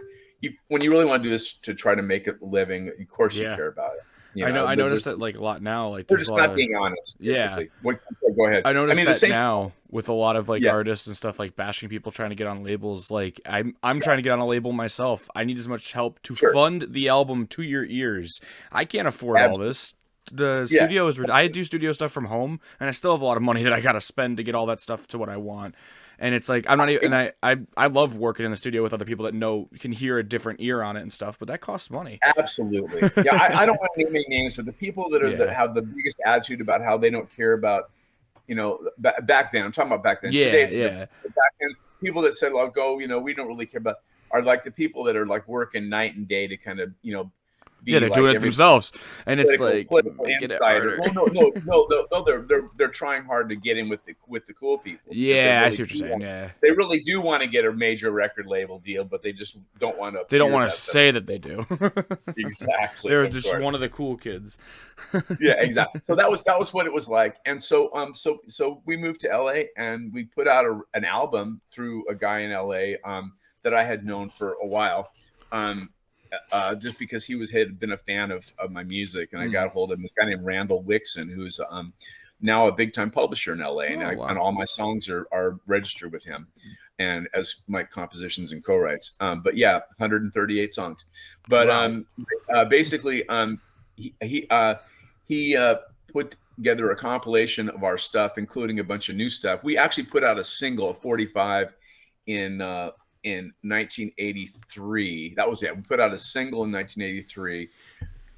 really want to do this to try to make a living, of course you care about it. I noticed that like a lot now. Like they're just not being honest. Basically. Yeah. Go ahead. I noticed that now with a lot of like artists and stuff, like bashing people trying to get on labels. Like I'm trying to get on a label myself. I need as much help to fund the album to your ears. I can't afford all this. The studio is. I do studio stuff from home, and I still have a lot of money that I gotta spend to get all that stuff to what I want. And it's like I'm not even, and I love working in the studio with other people that can hear a different ear on it and stuff, but that costs money. Absolutely. Yeah, I don't want to name any names, but the people that have the biggest attitude about how they don't care about, back then. I'm talking about back then. Back then, people that said, "Well, go," we don't really care about, are like the people that are like working night and day to kind of, they're like doing it themselves, and it's like make it harder. No, they're trying hard to get in with the cool people. Yeah, I see what you're saying. Yeah, they really do want to get a major record label deal, but they just don't want to. They don't want to say that they do. Exactly, they're just one of the cool kids. Yeah, exactly. So that was what it was like, and so we moved to LA, and we put out an album through a guy in LA that I had known for a while. Just because he had been a fan of my music, and I got a hold of him. This guy named Randall Wixon, who's now a big time publisher in LA, and all my songs are registered with him, and as my compositions and co-writes. But 138 songs. But basically, he put together a compilation of our stuff, including a bunch of new stuff. We actually put out a single, 45, in 1983. That was it. We put out a single in 1983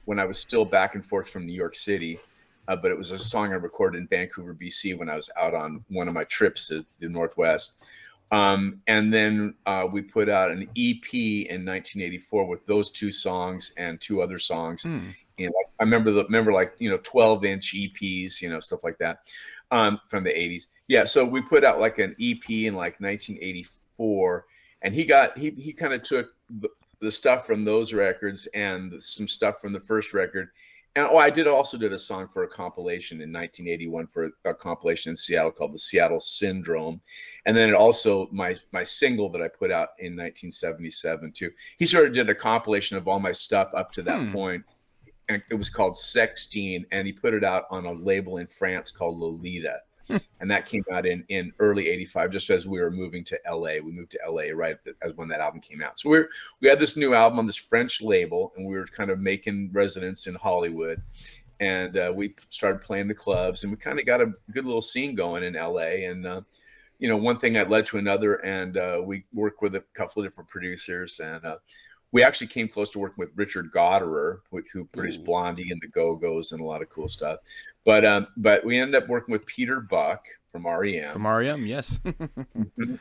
when I was still back and forth from New York City. But it was a song I recorded in Vancouver, BC when I was out on one of my trips to the Northwest. And then we put out an EP in 1984 with those two songs and two other songs. And I remember 12-inch EPs, stuff like that from the 80s. Yeah, so we put out like an EP in like 1984. And he kind of took the stuff from those records and some stuff from the first record And I also did a song for a compilation in 1981 for a compilation in Seattle called the Seattle Syndrome. And then it also, my single that I put out in 1977 too. He sort of did a compilation of all my stuff up to that point. And it was called Sextine, and he put it out on a label in France called Lolita. And that came out in early 85, just as we were moving to LA. We moved to LA right as when that album came out. So we had this new album on this French label, and we were kind of making residence in Hollywood. And we started playing the clubs, and we kind of got a good little scene going in LA. And, one thing that led to another, and we worked with a couple of different producers. And we actually came close to working with Richard Goderer, who produced Blondie and the Go-Go's and a lot of cool stuff. But we ended up working with Peter Buck from REM. From REM, yes.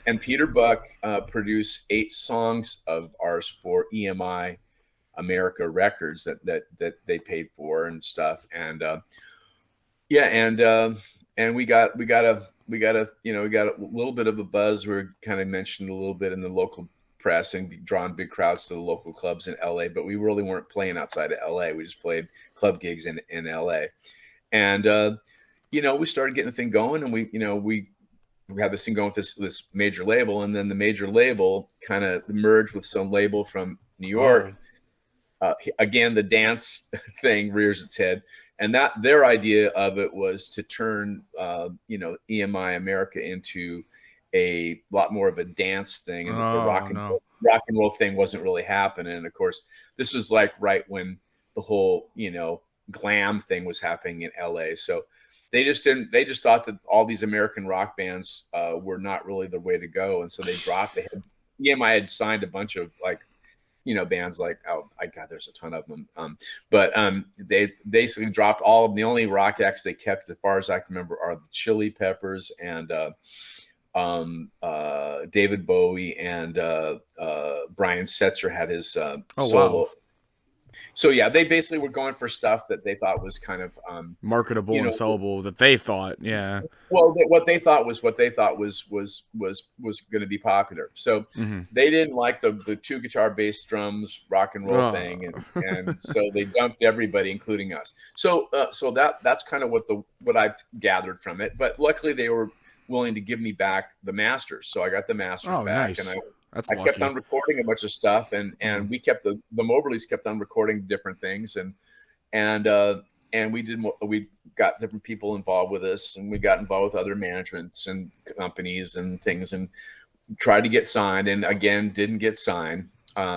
And Peter Buck produced 8 songs of ours for EMI America Records that they paid for and stuff. And and we got a little bit of a buzz. We were kind of mentioned a little bit in the local press and drawing big crowds to the local clubs in LA, but we really weren't playing outside of LA. We just played club gigs in LA. And we started getting the thing going, and we had this thing going with this major label, and then the major label kind of merged with some label from New York. Again, the dance thing rears its head, and that their idea of it was to turn EMI America into a lot more of a dance thing, and the rock and roll thing wasn't really happening. And of course, this was like right when the whole glam thing was happening in LA. So they just thought that all these American rock bands were not really the way to go, and so they dropped. EMI had signed a bunch of bands like, there's a ton of them. But they basically dropped all of them. The only rock acts they kept, as far as I can remember, are the Chili Peppers and David Bowie, and Brian Setzer had his solo. Wow. So yeah, they basically were going for stuff that they thought was kind of marketable and sellable. That they thought, yeah. Well, what they thought was going to be popular. So they didn't like the 2 guitar, bass, drums, rock and roll thing, and so they dumped everybody, including us. So that's kind of what I gathered from it. But luckily, they were willing to give me back the masters, so I got the masters back, nice. And That's I kept on recording a bunch of stuff, and we kept the Moberlys kept on recording different things, and we got different people involved with us, and we got involved with other managements and companies and things, and tried to get signed, and again didn't get signed.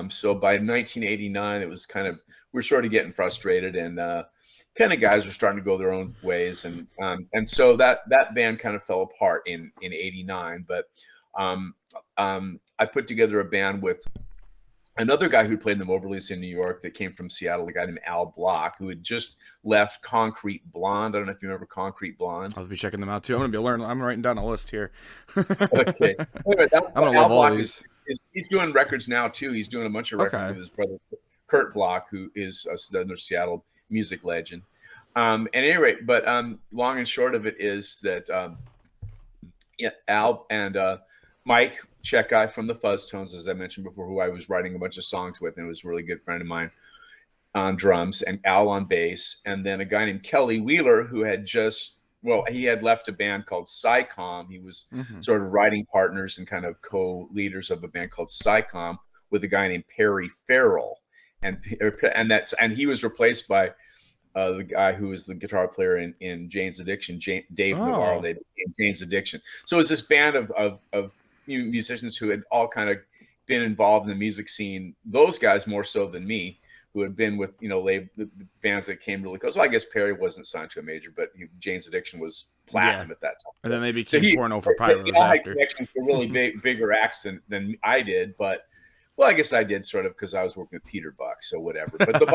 So by 1989, it was we're sort of getting frustrated, and kind of guys were starting to go their own ways, and so that band kind of fell apart in 89. But I put together a band with another guy who played in the Moberlys in New York that came from Seattle, a guy named Al Block, who had just left Concrete Blonde. I don't know if you remember Concrete Blonde. I'll be checking them out too. I'm writing down a list here. Okay. Anyway, that's I'm gonna love all these. He's doing records now too. He's doing a bunch of records with his brother Kurt Block, who is another Seattle music legend. At any rate, but long and short of it is that Al and Mike, Czech guy from the Fuzz Tones, as I mentioned before, who I was writing a bunch of songs with, and was a really good friend of mine, on drums, and Al on bass, and then a guy named Kelly Wheeler, who had he had left a band called Psycom. He was sort of writing partners and kind of co-leaders of a band called Psycom with a guy named Perry Farrell, and he was replaced by the guy who was the guitar player in Jane's Addiction, Dave Navarro. They became Jane's Addiction. So it was this band of musicians who had all kind of been involved in the music scene. Those guys more so than me, who had been with the bands that came really close. Well, I guess Perry wasn't signed to a major, but Jane's Addiction was platinum at that time. And then they became Porno for Pilots after. Connections for really bigger acts than I did, but I guess I did sort of because I was working with Peter Buck, so whatever. But the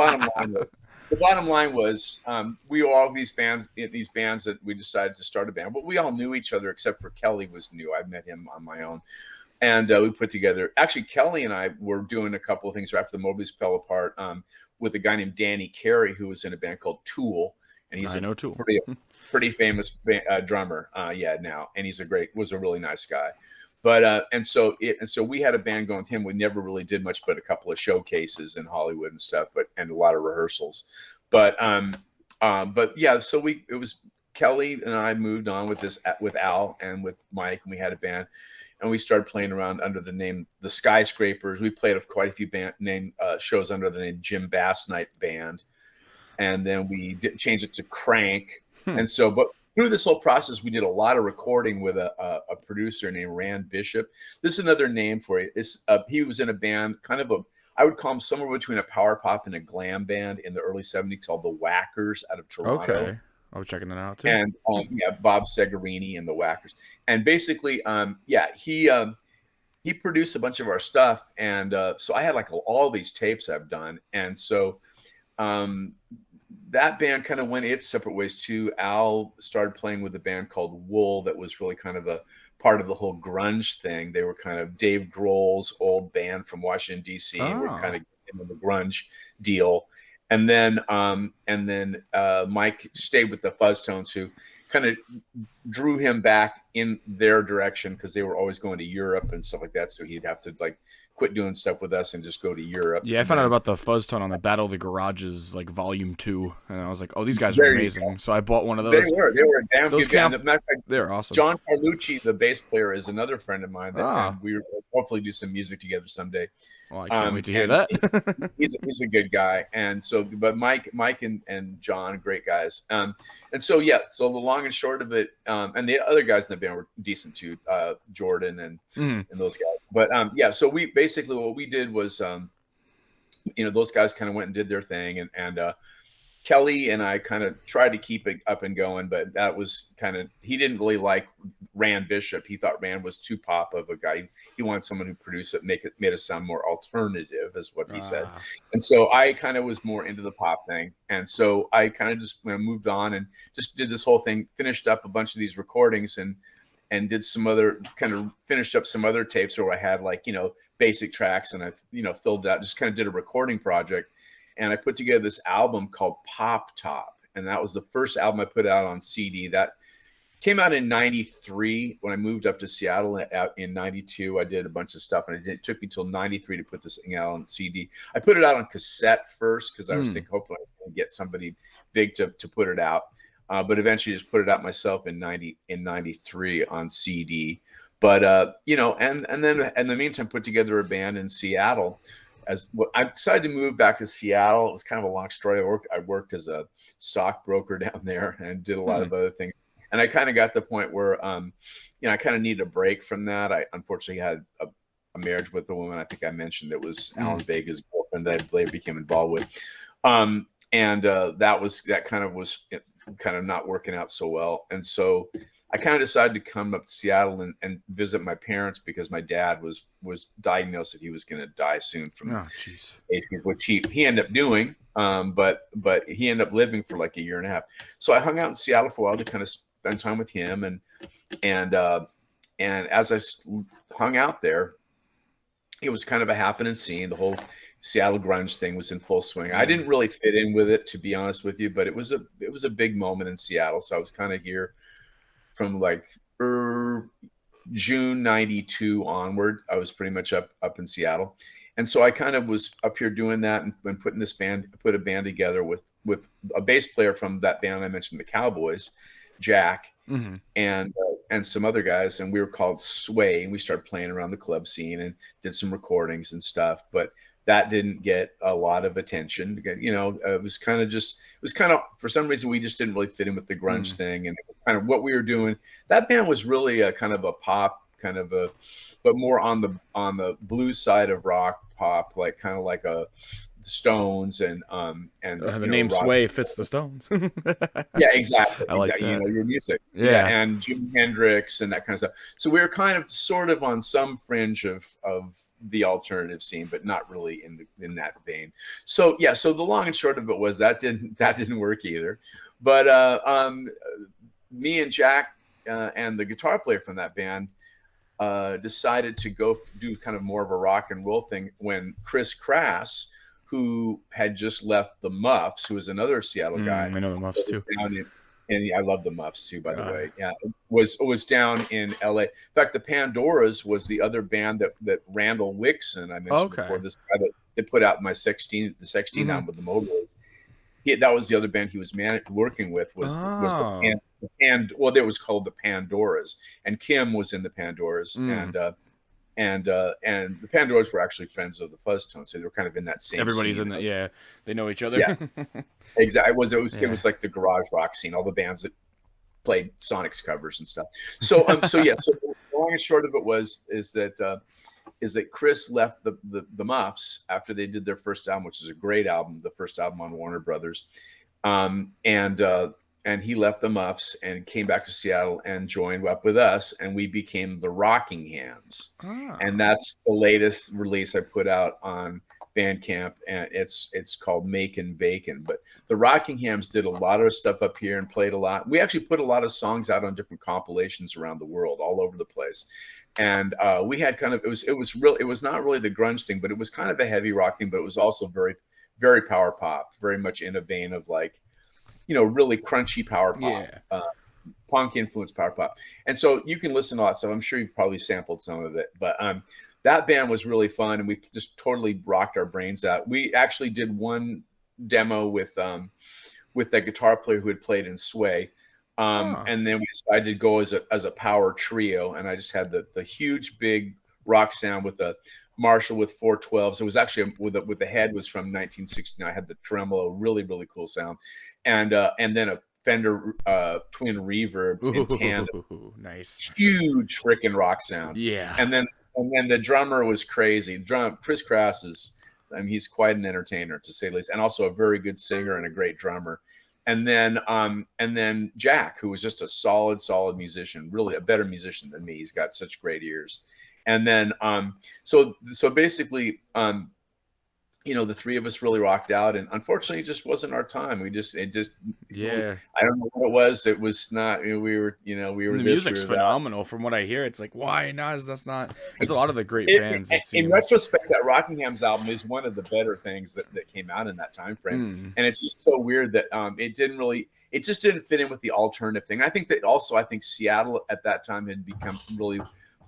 bottom line was we were all these bands that we decided to start a band, but we all knew each other except for Kelly was new. I met him on my own, and we put together. Actually, Kelly and I were doing a couple of things after the Moberlys fell apart with a guy named Danny Carey, who was in a band called Tool, and he's Tool. pretty famous drummer now, and was a really nice guy. But and so we had a band going with him. We never really did much but a couple of showcases in Hollywood and stuff, and a lot of rehearsals. But But yeah, so it was Kelly and I moved on with Al and with Mike, and we had a band, and we started playing around under the name The Skyscrapers. We played quite a few shows under the name Jim Basnight Band, and then we changed it to Crank. And so, but through this whole process, we did a lot of recording with a producer named Rand Bishop. This is another name for it. He was in a band, I would call him somewhere between a power pop and a glam band in the early 70s called the Whackers out of Toronto. Okay. I'll be checking that out too. And Bob Segarini and the Whackers. And basically, he produced a bunch of our stuff. And so I had like all these tapes I've done. And so that band kind of went its separate ways too. Al started playing with a band called Wool that was really kind of a part of the whole grunge thing. They were kind of Dave Grohl's old band from Washington, D.C. and were kind of into the grunge deal. And then Mike stayed with the Fuzztones, who kind of drew him back in their direction because they were always going to Europe and stuff like that. So he'd have to like quit doing stuff with us and just go to Europe. Yeah, I found out about the Fuzztone on the Battle of the Garages, like Volume 2, and I was like, oh, these guys are amazing. So I bought one of those. They were a damn good band. They're awesome. John Carlucci, the bass player, is another friend of mine. And we will hopefully do some music together someday. Well, I can't wait to hear that. he's a good guy. And so, but Mike and John, great guys. And so, so the long and short of it, and the other guys in the band were decent too, Jordan and those guys. But so we basically, what we did was, those guys kind of went and did their thing, and Kelly and I kind of tried to keep it up and going, but that was he didn't really like Rand Bishop. He thought Rand was too pop of a guy. He wanted someone who produced it, made it sound more alternative, is what he said. And so I kind of was more into the pop thing. And so I kind of just moved on and just did this whole thing, finished up a bunch of these recordings and did some other finished up some other tapes where I had basic tracks, and I, filled out, just kind of did a recording project. And I put together this album called Pop Top. And that was the first album I put out on CD. That came out in 93. When I moved up to Seattle in 92, I did a bunch of stuff. And it took me till 93 to put this thing out on CD. I put it out on cassette first because I was thinking hopefully I was going to get somebody big to put it out. But eventually just put it out myself in 93 on CD. But, and then in the meantime, put together a band in Seattle. I decided to move back to Seattle. It was kind of a long story. I worked as a stockbroker down there and did a lot of other things. And I kind of got to the point where, I kind of needed a break from that. I unfortunately had a marriage with a woman. I think I mentioned it was Alan Vega's girlfriend that I later became involved with. That kind of was kind of not working out so well. And so I kind of decided to come up to Seattle and visit my parents because my dad was diagnosed that he was going to die soon from which he ended up doing. But he ended up living for like a year and a half. So I hung out in Seattle for a while to kind of spend time with him. And as I hung out there, it was kind of a happening scene. The whole Seattle grunge thing was in full swing. I didn't really fit in with it, to be honest with you, but it was a big moment in Seattle. So I was kind of here from like June 92 onward. I was pretty much up in Seattle. And so I kind of was up here doing that and put a band together with a bass player from that band I mentioned, the Cowboys, Jack, and some other guys. And we were called Sway, and we started playing around the club scene and did some recordings and stuff. But that didn't get a lot of attention. It was kind of, for some reason, we just didn't really fit in with the grunge thing. And it was kind of what we were doing. That band was really a kind of a pop, but more on the blues side of rock pop, like kind of like a Stones and the name Sway fits the Stones. Yeah, exactly. I like that. Your music. Yeah, and Jimi Hendrix and that kind of stuff. So we were kind of sort of on some fringe of the alternative scene, but not really in that vein. So so the long and short of it was that didn't work either. But me and Jack and the guitar player from that band decided to go do kind of more of a rock and roll thing when Chris Crass, who had just left the Muffs, who was another Seattle guy. I know the Muffs too. And I love the Muffs too, by the way. Yeah, was down in LA. In fact, the Pandoras was the other band that Randall Wixson I mentioned before. This guy that put out the 16 album with the Moberlys. that was the other band he was working with was well, it was called the Pandoras, and Kim was in the Pandoras, and the Pandoras were actually friends of the Fuzztones, so they were kind of in that same. Everybody's scene. in that, yeah. They know each other. Yeah, exactly. It was like the garage rock scene. All the bands that played Sonic's covers and stuff. So So the long and short of it is that Chris left the Muffs after they did their first album, which is a great album, the first album on Warner Brothers, and he left the Muffs and came back to Seattle and joined up with us, and we became the Rockinghams. And that's the latest release I put out on Bandcamp, and it's called Makin' Bacon. But the Rockinghams did a lot of stuff up here and played a lot. We actually put a lot of songs out on different compilations around the world, all over the place. And we had kind of it was not really the grunge thing, but it was kind of a heavy rocking, but it was also very, very power pop, very much in a vein of like, really crunchy power pop, punk influenced power pop. And so you can listen to all that stuff. I'm sure you've probably sampled some of it, but that band was really fun, and we just totally rocked our brains out. We actually did one demo with the guitar player who had played in Sway. And then we decided to go as a power trio, and I just had the huge big rock sound with a Marshall with 412s. It was actually with the head was from 1969. I had the tremolo, really, really cool sound, and then a Fender twin reverb in tandem. Nice, huge freaking rock sound. Yeah, and then the drummer was crazy. Chris Crass is, he's quite an entertainer, to say the least, and also a very good singer and a great drummer. And then Jack, who was just a solid musician, really a better musician than me. He's got such great ears. And then, so basically, the three of us really rocked out, and unfortunately it just wasn't our time. I don't know what it was. It was not, we were the music's phenomenal from what I hear. It's like, why not? That's not, it's a lot of the great bands. In retrospect, that Rockinghams album is one of the better things that came out in that time frame. And it's just so weird that it just didn't fit in with the alternative thing. I think Seattle at that time had become really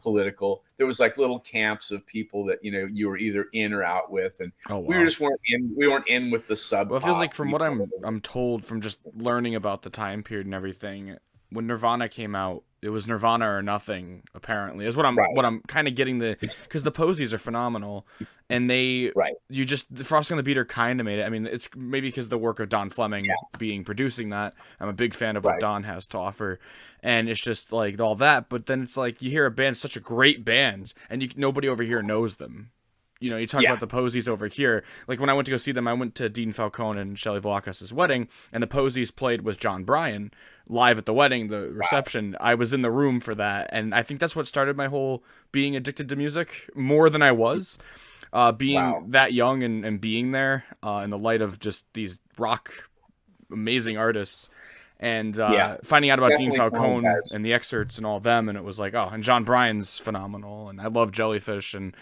political. There was like little camps of people that you were either in or out with, and we weren't in with the sub. Well, it feels like, from what I'm told from just learning about the time period and everything, when Nirvana came out, it was Nirvana or nothing, apparently, is what I'm kind of getting, because the Posies are phenomenal, and the Frost on the Beater kind of made it. I mean, it's maybe because the work of Don Fleming producing that. I'm a big fan of what Don has to offer, and it's just like all that. But then it's like you hear a band, such a great band, and nobody over here knows them. You talk about the Posies over here. Like when I went to go see them, I went to Dean Falcone and Shelley Vlachos' wedding, and the Posies played with John Bryan live at the wedding, the reception. Wow. I was in the room for that, and I think that's what started my whole being addicted to music more than I was. Being that young and being there in the light of just these rock amazing artists, and finding out about Dean Falcone and the Excerpts and all them, and it was like, and John Bryan's phenomenal, and I love Jellyfish and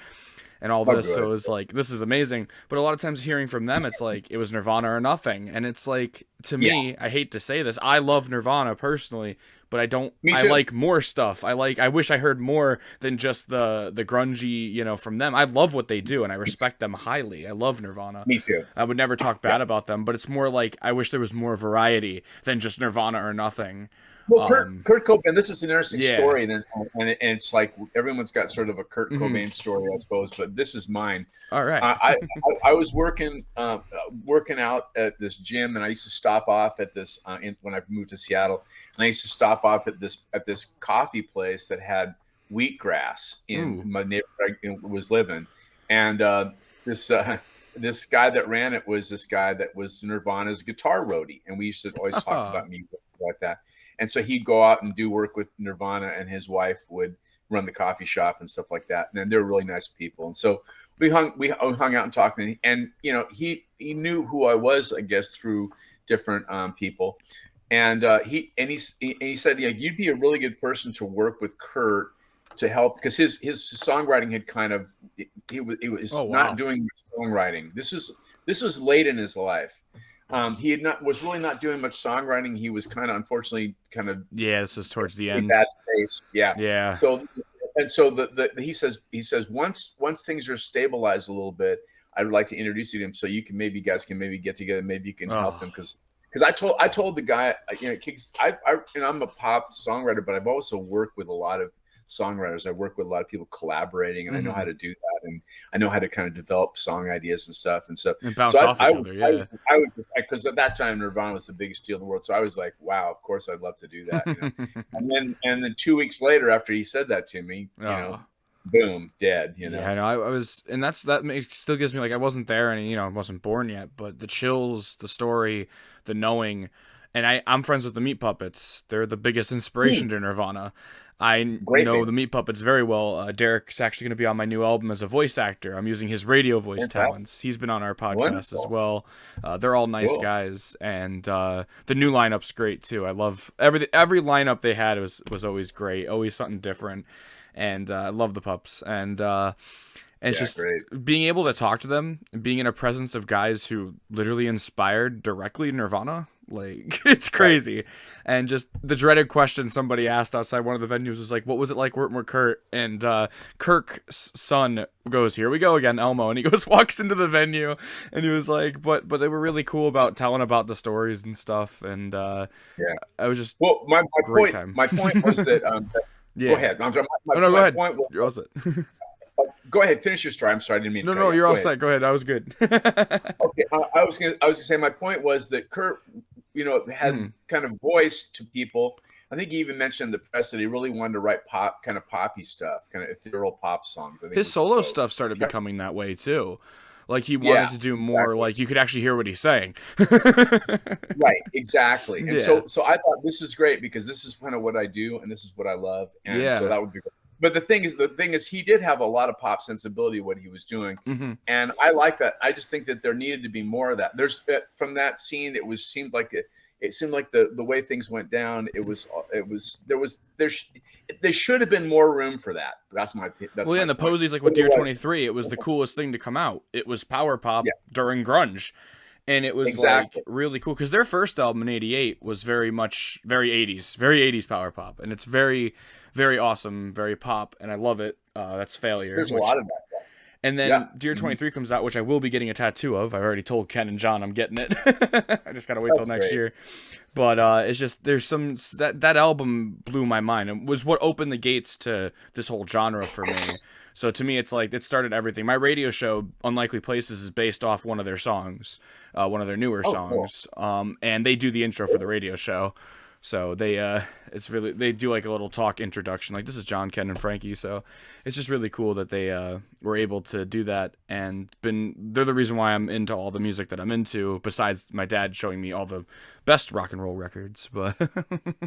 all this. So it was like, this is amazing. But a lot of times hearing from them, it's like it was Nirvana or nothing. And it's like, to me, I hate to say this, I love Nirvana personally, but I don't. I like more stuff. I wish I heard more than just the grungy, from them. I love what they do, and I respect them highly. I love Nirvana. Me too. I would never talk bad about them, but it's more like I wish there was more variety than just Nirvana or nothing. Well, Kurt Cobain, this is an interesting story, and it's like everyone's got sort of a Kurt Cobain story, I suppose, but this is mine. All right. I was working out at this gym, and I used to stop off at this when I moved to Seattle, and I used to stop off at this coffee place that had wheatgrass in my neighborhood I was living, and this guy that ran it was this guy that was Nirvana's guitar roadie, and we used to always talk about music like that. And so he'd go out and do work with Nirvana, and his wife would run the coffee shop and stuff like that. And then they're really nice people. And so we hung out and talked, and he knew who I was, I guess, through different people. And he said, you'd be a really good person to work with Kurt to help, because his songwriting had kind of, he was not doing songwriting. This was late in his life. He was really not doing much songwriting. He was kind of, unfortunately, this was towards the end. Bad space. Yeah. So he says once things are stabilized a little bit, I'd like to introduce you to him so you guys can maybe get together. Maybe you can help him because I told the guy, you know, I'm a pop songwriter, but I've also worked with a lot of songwriters. I work with a lot of people collaborating, and I know how to do that, and I know how to kind of develop song ideas and stuff. And so, and bounce off each other. Yeah, I was because at that time Nirvana was the biggest deal in the world. So I was like, wow, of course I'd love to do that. You know? and then 2 weeks later, after he said that to me, you know, boom, dead. You know, yeah, I know. I was, and still gives me like I wasn't there, and you know, I wasn't born yet, but the chills, the story, the knowing. And I'm friends with the Meat Puppets. They're the biggest inspiration to Nirvana. I know the Meat Puppets very well. Derek's actually going to be on my new album as a voice actor. I'm using his radio voice talents. He's been on our podcast as well. They're all nice guys, and the new lineup's great too. I love every lineup they had was always great, always something different, and I love the Pups. And it's just being able to talk to them, and being in a presence of guys who literally inspired directly Nirvana. Like, it's crazy. And just the dreaded question somebody asked outside one of the venues was like, what was it like working with Kurt? And Kirk's son goes, here we go again, Elmo. And he walks into the venue, and he was like, but they were really cool about telling about the stories and stuff. And I was just my point was that yeah. Go ahead. Go ahead. Point was, you're all set. Go ahead, finish your story. I'm sorry, I didn't mean. No, you're all set. Go ahead. I was good. Okay, I was gonna say my point was that Kurt, you know, had kind of voice to people. I think he even mentioned in the press that he really wanted to write kind of poppy stuff, kind of ethereal pop songs. I think his solo stuff started becoming that way too. Like he wanted to do more, like you could actually hear what he's saying. Right, exactly. And so I thought this is great because this is kind of what I do and this is what I love. And so that would be great. But the thing is, he did have a lot of pop sensibility what he was doing, and I like that. I just think that there needed to be more of that. There's from that scene, it seemed like the way things went down. There should have been more room for that. That's my. And the Posies, like with Dear 23, it was the coolest thing to come out. It was power pop during grunge. And it was like really cool because their first album in '88 was very 80s power pop, and it's very, very awesome, very pop, and I love it. That's Failure. There's a lot of that. And then Dear 23 comes out, which I will be getting a tattoo of. I've already told Ken and John I'm getting it. I just gotta wait till next year. But it's just there's some that album blew my mind. It was what opened the gates to this whole genre for me. So to me, it's like it started everything. My radio show, Unlikely Places, is based off one of their songs, one of their newer songs, and they do the intro for the radio show. So they do like a little talk introduction, like this is John, Ken, and Frankie. So it's just really cool that they were able to do that, and they're the reason why I'm into all the music that I'm into. Besides my dad showing me all the best rock and roll records, but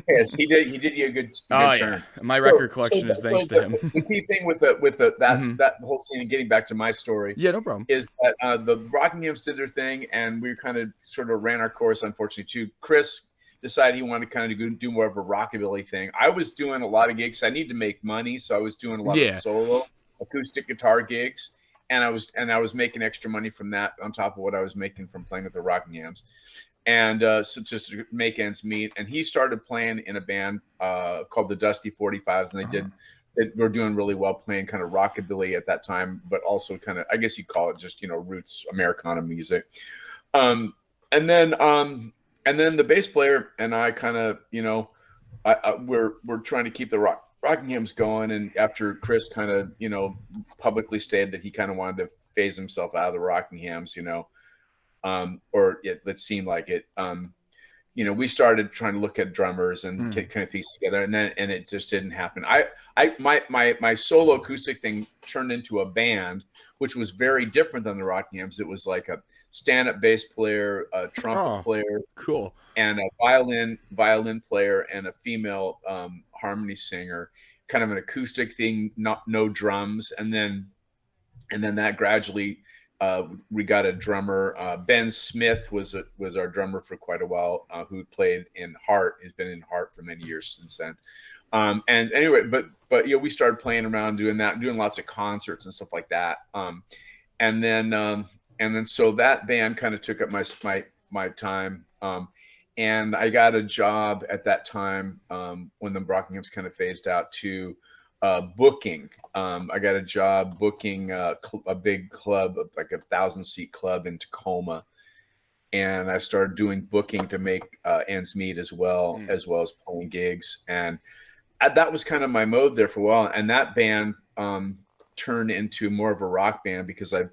yes, he did you a good turn. Yeah. My record collection is thanks to him. The key thing with that whole scene, and getting back to my story, no problem, is that the Rockinghams did their thing, and we kind of sort of ran our course. Unfortunately, too, Chris decided he wanted to kind of do more of a rockabilly thing. I was doing a lot of gigs. I need to make money, so I was doing a lot of solo acoustic guitar gigs, and I was making extra money from that on top of what I was making from playing with the Rockinghams, and so just to make ends meet. And he started playing in a band called the Dusty 45s, and they were doing really well playing kind of rockabilly at that time, but also kind of, I guess you call it just, you know, roots Americana music. And then the bass player and I kind of, you know, we're trying to keep the Rockinghams going. And after Chris kind of, you know, publicly stated that he kind of wanted to phase himself out of the Rockinghams, you know, or it seemed like it, you know, we started trying to look at drummers and kind of piece together, and it just didn't happen. My solo acoustic thing turned into a band, which was very different than the Rockinghams. It was like a stand-up bass player, a trumpet player, cool, and a violin player, and a female harmony singer. Kind of an acoustic thing, no drums, and then that gradually. We got a drummer. Ben Smith was our drummer for quite a while, who played in Heart. He's been in Heart for many years since then. And anyway, but you know, we started playing around doing lots of concerts and stuff like that. And then so that band kind of took up my time. And I got a job at that time when the Rockinghams kind of phased out to booking. I got a job booking a big club, like 1,000-seat club in Tacoma, and I started doing booking to make ends meet as well as playing gigs. And that was kind of my mode there for a while. And that band turned into more of a rock band because I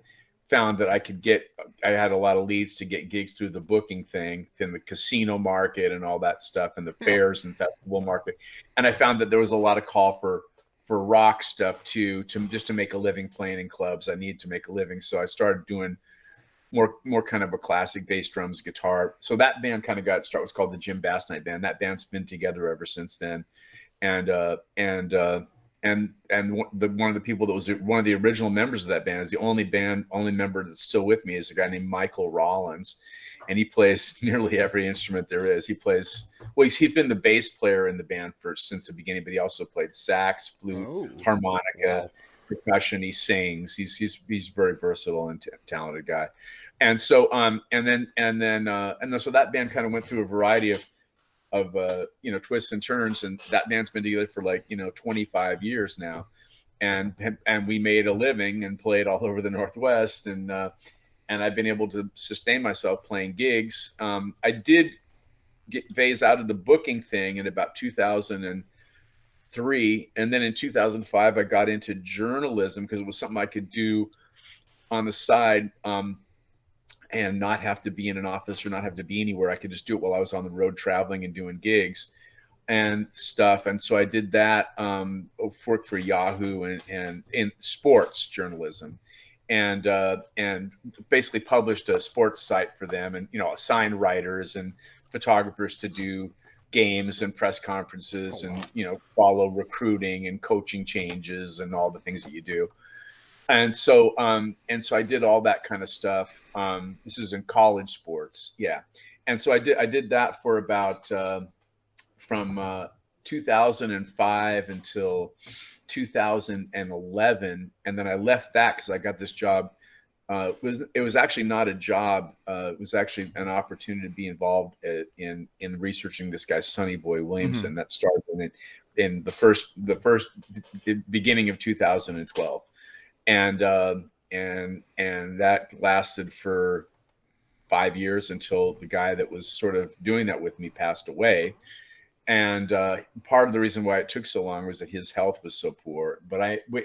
found that I had a lot of leads to get gigs through the booking thing in the casino market and all that stuff, and the fairs and festival market. And I found that there was a lot of call for rock stuff too, just to make a living playing in clubs. I needed to make a living. So I started doing more kind of a classic bass, drums, guitar. So that band kind of got its start. It was called the Jim Basnight Band. That band's been together ever since then. And one of the people that was one of the original members of that band is the only member that's still with me is a guy named Michael Rollins, and he plays nearly every instrument there is. He's been the bass player in the band since the beginning, but he also played sax, flute, harmonica, percussion. He sings. He's very versatile and talented guy. And so so that band kind of went through a variety of twists and turns, and that band's been together for 25 years now, and we made a living and played all over the Northwest, and I've been able to sustain myself playing gigs. I did phase out of the booking thing in about 2003, and then in 2005 I got into journalism because it was something I could do on the side. And not have to be in an office or not have to be anywhere. I could just do it while I was on the road traveling and doing gigs and stuff. And so I did that, worked for Yahoo and in sports journalism, and basically published a sports site for them, and assigned writers and photographers to do games and press conferences and follow recruiting and coaching changes and all the things that you do. And so I did all that kind of stuff. This is in college sports. Yeah. And so I did that for about, from 2005 until 2011. And then I left that because I got this job. It was actually not a job. It was actually an opportunity to be involved in researching this guy, Sonny Boy Williamson, that started in the beginning of 2012. And that lasted for 5 years until the guy that was sort of doing that with me passed away. And part of the reason why it took so long was that his health was so poor.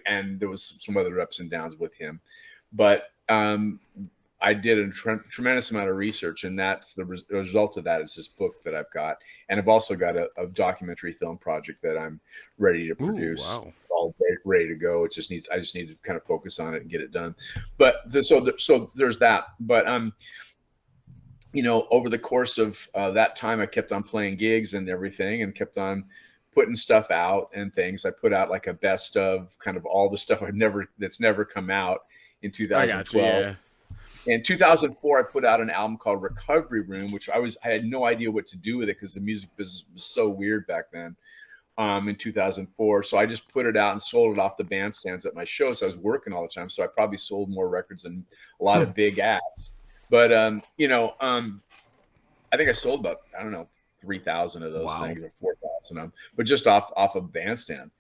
And there was some other ups and downs with him. But I did a tremendous amount of research, and that's the result of that is this book that I've got. And I've also got a documentary film project that I'm ready to produce. Ooh, wow. It's all ready to go. I just need to kind of focus on it and get it done. But so there's that. But over the course of that time, I kept on playing gigs and everything, and kept on putting stuff out and things. I put out like a best of kind of all the stuff that's never come out in 2012. In 2004, I put out an album called Recovery Room, which I had no idea what to do with it because the music business was so weird back then. In 2004, so I just put it out and sold it off the bandstands at my shows. So I was working all the time, so I probably sold more records than a lot of big acts. But I think I sold about 3,000 of those things, or 4,000 of them, but just off of bandstand.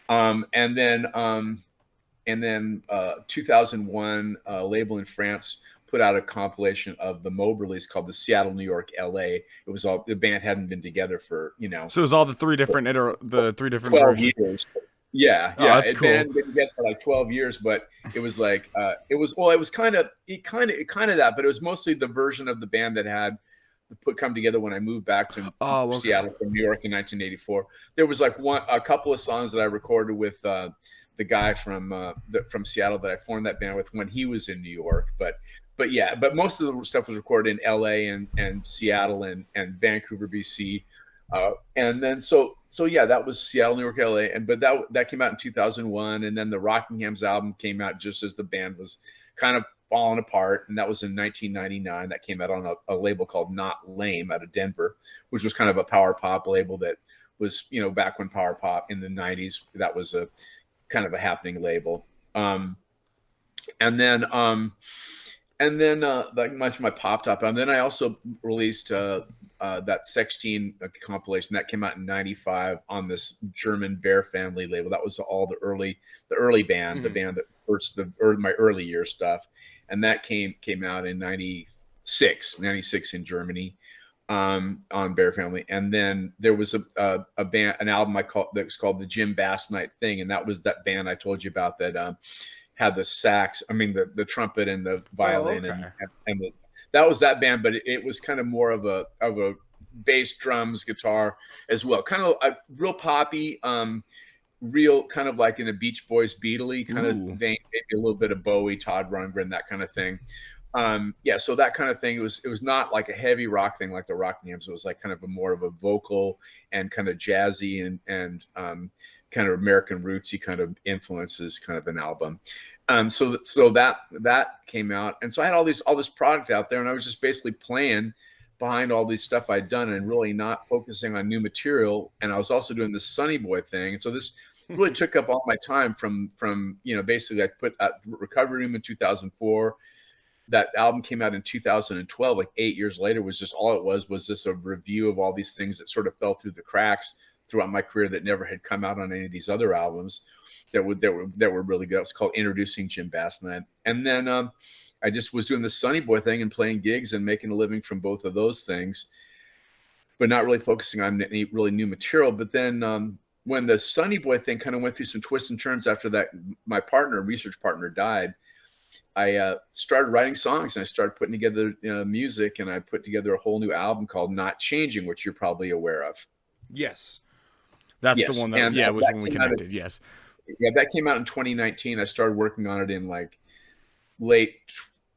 And then 2001, a label in France put out a compilation of the Moberlys called the Seattle, New York, LA. It was all, the band hadn't been together for, So it was all the three different 12 versions. Years. Yeah. That's cool. Band didn't get for like 12 years, but it was like, it was kind of that, but it was mostly the version of the band that had come together when I moved back to Seattle from New York in 1984. There was like a couple of songs that I recorded with the guy from Seattle that I formed that band with when he was in New York. But most of the stuff was recorded in LA and Seattle and Vancouver, BC. And then so that was Seattle, New York, LA. But that came out in 2001. And then the Rockinghams album came out just as the band was kind of falling apart. And that was in 1999. That came out on a label called Not Lame out of Denver, which was kind of a power pop label that was, back when power pop in the 90s, that was a kind of a happening label. And then and then like much of my pop top. And then I also released that 16 compilation that came out in '95 on this German Bear Family label. That was all the early band, the band that first my early year stuff, and that came out in '96 in Germany on Bear Family. And then there was an album that was called the Jim Basnight Thing, and that was that band I told you about that had the sax, the trumpet and the violin, and that was that band, but it was kind of more of a bass, drums, guitar as well, kind of real poppy, real kind of like in a Beach Boys Beatley kind of vein, maybe a little bit of Bowie, Todd Rundgren, that kind of thing. So that kind of thing. It was not like a heavy rock thing like the Rockinghams. It was like kind of more of a vocal and kind of jazzy and kind of American rootsy kind of influences kind of an album. So that came out, and so I had all this product out there, and I was just basically playing behind all these stuff I'd done and really not focusing on new material. And I was also doing this Sonny Boy thing, and so this really took up all my time from basically I put out Recovery Room in 2004. That album came out in 2012, like 8 years later. Was just all it was just a review of all these things that sort of fell through the cracks throughout my career that never had come out on any of these other albums that were really good. It was called Introducing Jim Basnight. And then I just was doing the Sonny Boy thing and playing gigs and making a living from both of those things, but not really focusing on any really new material. But then when the Sonny Boy thing kind of went through some twists and turns after that, my research partner died, I started writing songs, and I started putting together music, and I put together a whole new album called Not Changing, which you're probably aware of. Yes. That's the one that was when we connected. Yes. Yeah, that came out in 2019. I started working on it in like late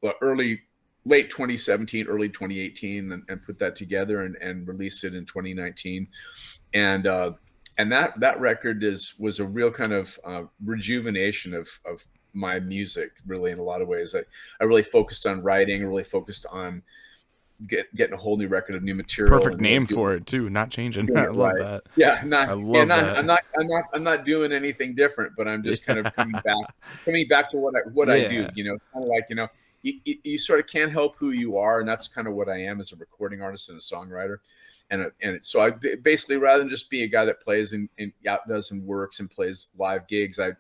2017, early 2018, and put that together and released it in 2019. And that record was a real kind of rejuvenation of my music, really, in a lot of ways. I really focused on writing, really focused on getting a whole new record of new material. Perfect name for it too. Not changing. I love that. Yeah, that. I'm not doing anything different, but I'm just kind of coming back to what I do. It's kind of like you sort of can't help who you are, and that's kind of what I am as a recording artist and a songwriter. So I basically, rather than just be a guy that plays and does and works and plays live gigs, I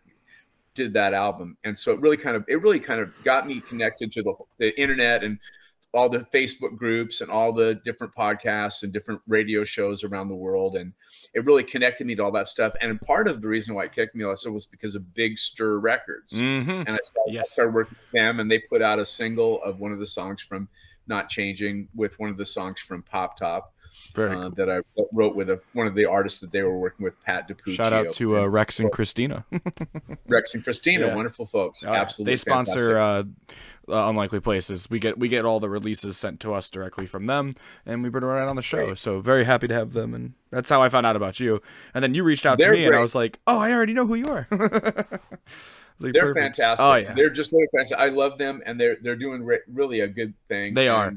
did that album. And so it really kind of got me connected to the internet and all the Facebook groups and all the different podcasts and different radio shows around the world. And it really connected me to all that stuff. And part of the reason why it connected me also was because of Big Stir Records. Mm-hmm. And I started working with them, and they put out a single of one of the songs from Not Changing with one of the songs from Pop Top. Very cool. That I wrote with one of the artists that they were working with, Pat DiPuccio. Shout out to Rex and Christina. Rex and Christina, wonderful folks. Absolutely, they sponsor Unlikely Places. We get all the releases sent to us directly from them, and we bring it right on the show. Great. So very happy to have them, and that's how I found out about you. And then you reached out to me, and I was like, "Oh, I already know who you are." Like, they're perfect. Fantastic. Oh, yeah. They're just really fantastic. I love them, and they're doing really a good thing. They are.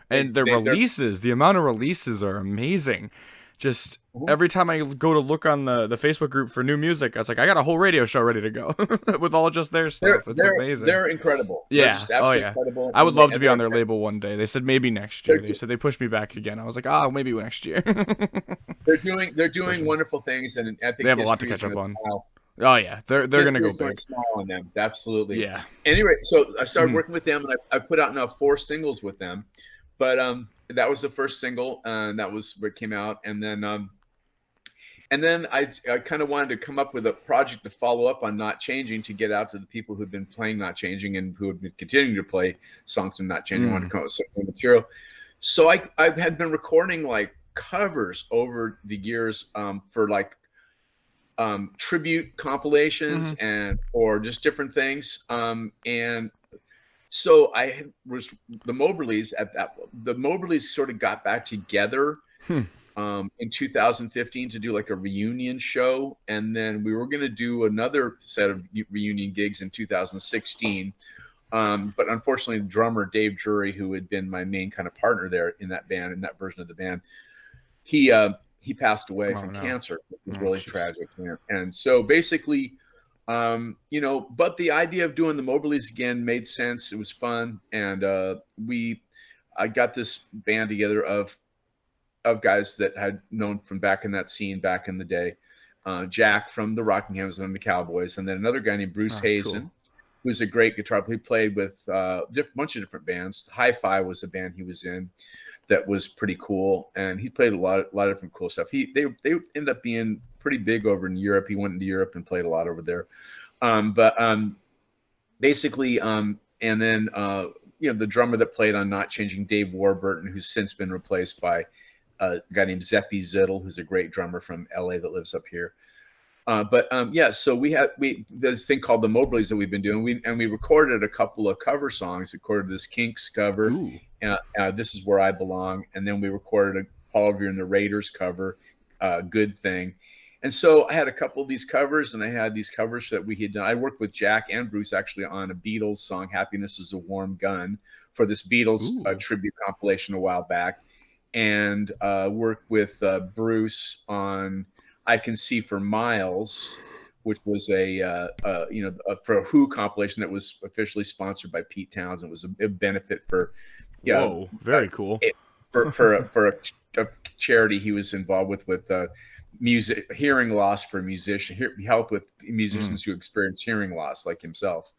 And their releases, the amount of releases are amazing. Just every time I go to look on the Facebook group for new music, I was like, I got a whole radio show ready to go with all just their stuff. It's amazing. They're incredible. Yeah. They're just absolutely incredible. I would love to be on their label one day. They said maybe next year. They said they pushed me back again. I was like, maybe next year. They're doing wonderful things, and I think they have a lot to catch up on. Oh yeah, they're gonna go big. Smile on them, absolutely. Yeah. Anyway, so I started working with them, and I put out now 4 singles with them, but that was the first single, and that was what came out, and then I kind of wanted to come up with a project to follow up on Not Changing, to get out to the people who've been playing Not Changing and who have been continuing to play songs from Not Changing. Wanted to come up with some new material, so I had been recording like covers over the years for like tribute compilations or just different things, and so I was the Moberlys the Moberlys sort of got back together in 2015 to do like a reunion show, and then we were going to do another set of reunion gigs in 2016, but unfortunately the drummer Dave Drury, who had been my main kind of partner there in that band, in that version of the band, he passed away from cancer. It was really tragic. And so basically But the idea of doing the Moberlys again made sense. It was fun, and I got this band together of guys that had known from back in that scene back in the day. Jack from the Rockinghams and the Cowboys, and then another guy named Bruce Hazen, who's a great guitar player. He played with a bunch of different bands. Hi-Fi was a band he was in that was pretty cool, and he played a lot of different cool stuff. They ended up being pretty big over in Europe. He went into Europe and played a lot over there. Basically, and then the drummer that played on Not Changing, Dave Warburton, who's since been replaced by a guy named Zeppi Zittel, who's a great drummer from LA that lives up here. So we this thing called the Moberlys that we've been doing. We recorded a couple of cover songs. We recorded this Kinks cover, This Is Where I Belong, and then we recorded a Paul Revere and the Raiders cover, Good Thing. And so I had a couple of these covers, and I had these covers that we had done. I worked with Jack and Bruce actually on a Beatles song, Happiness is a Warm Gun, for this Beatles tribute compilation a while back, and worked with Bruce on I Can See for Miles, which was for a Who compilation that was officially sponsored by Pete Townsend. It was a benefit for very cool. for a charity he was involved with music hearing loss for musicians, help with musicians who experience hearing loss like himself.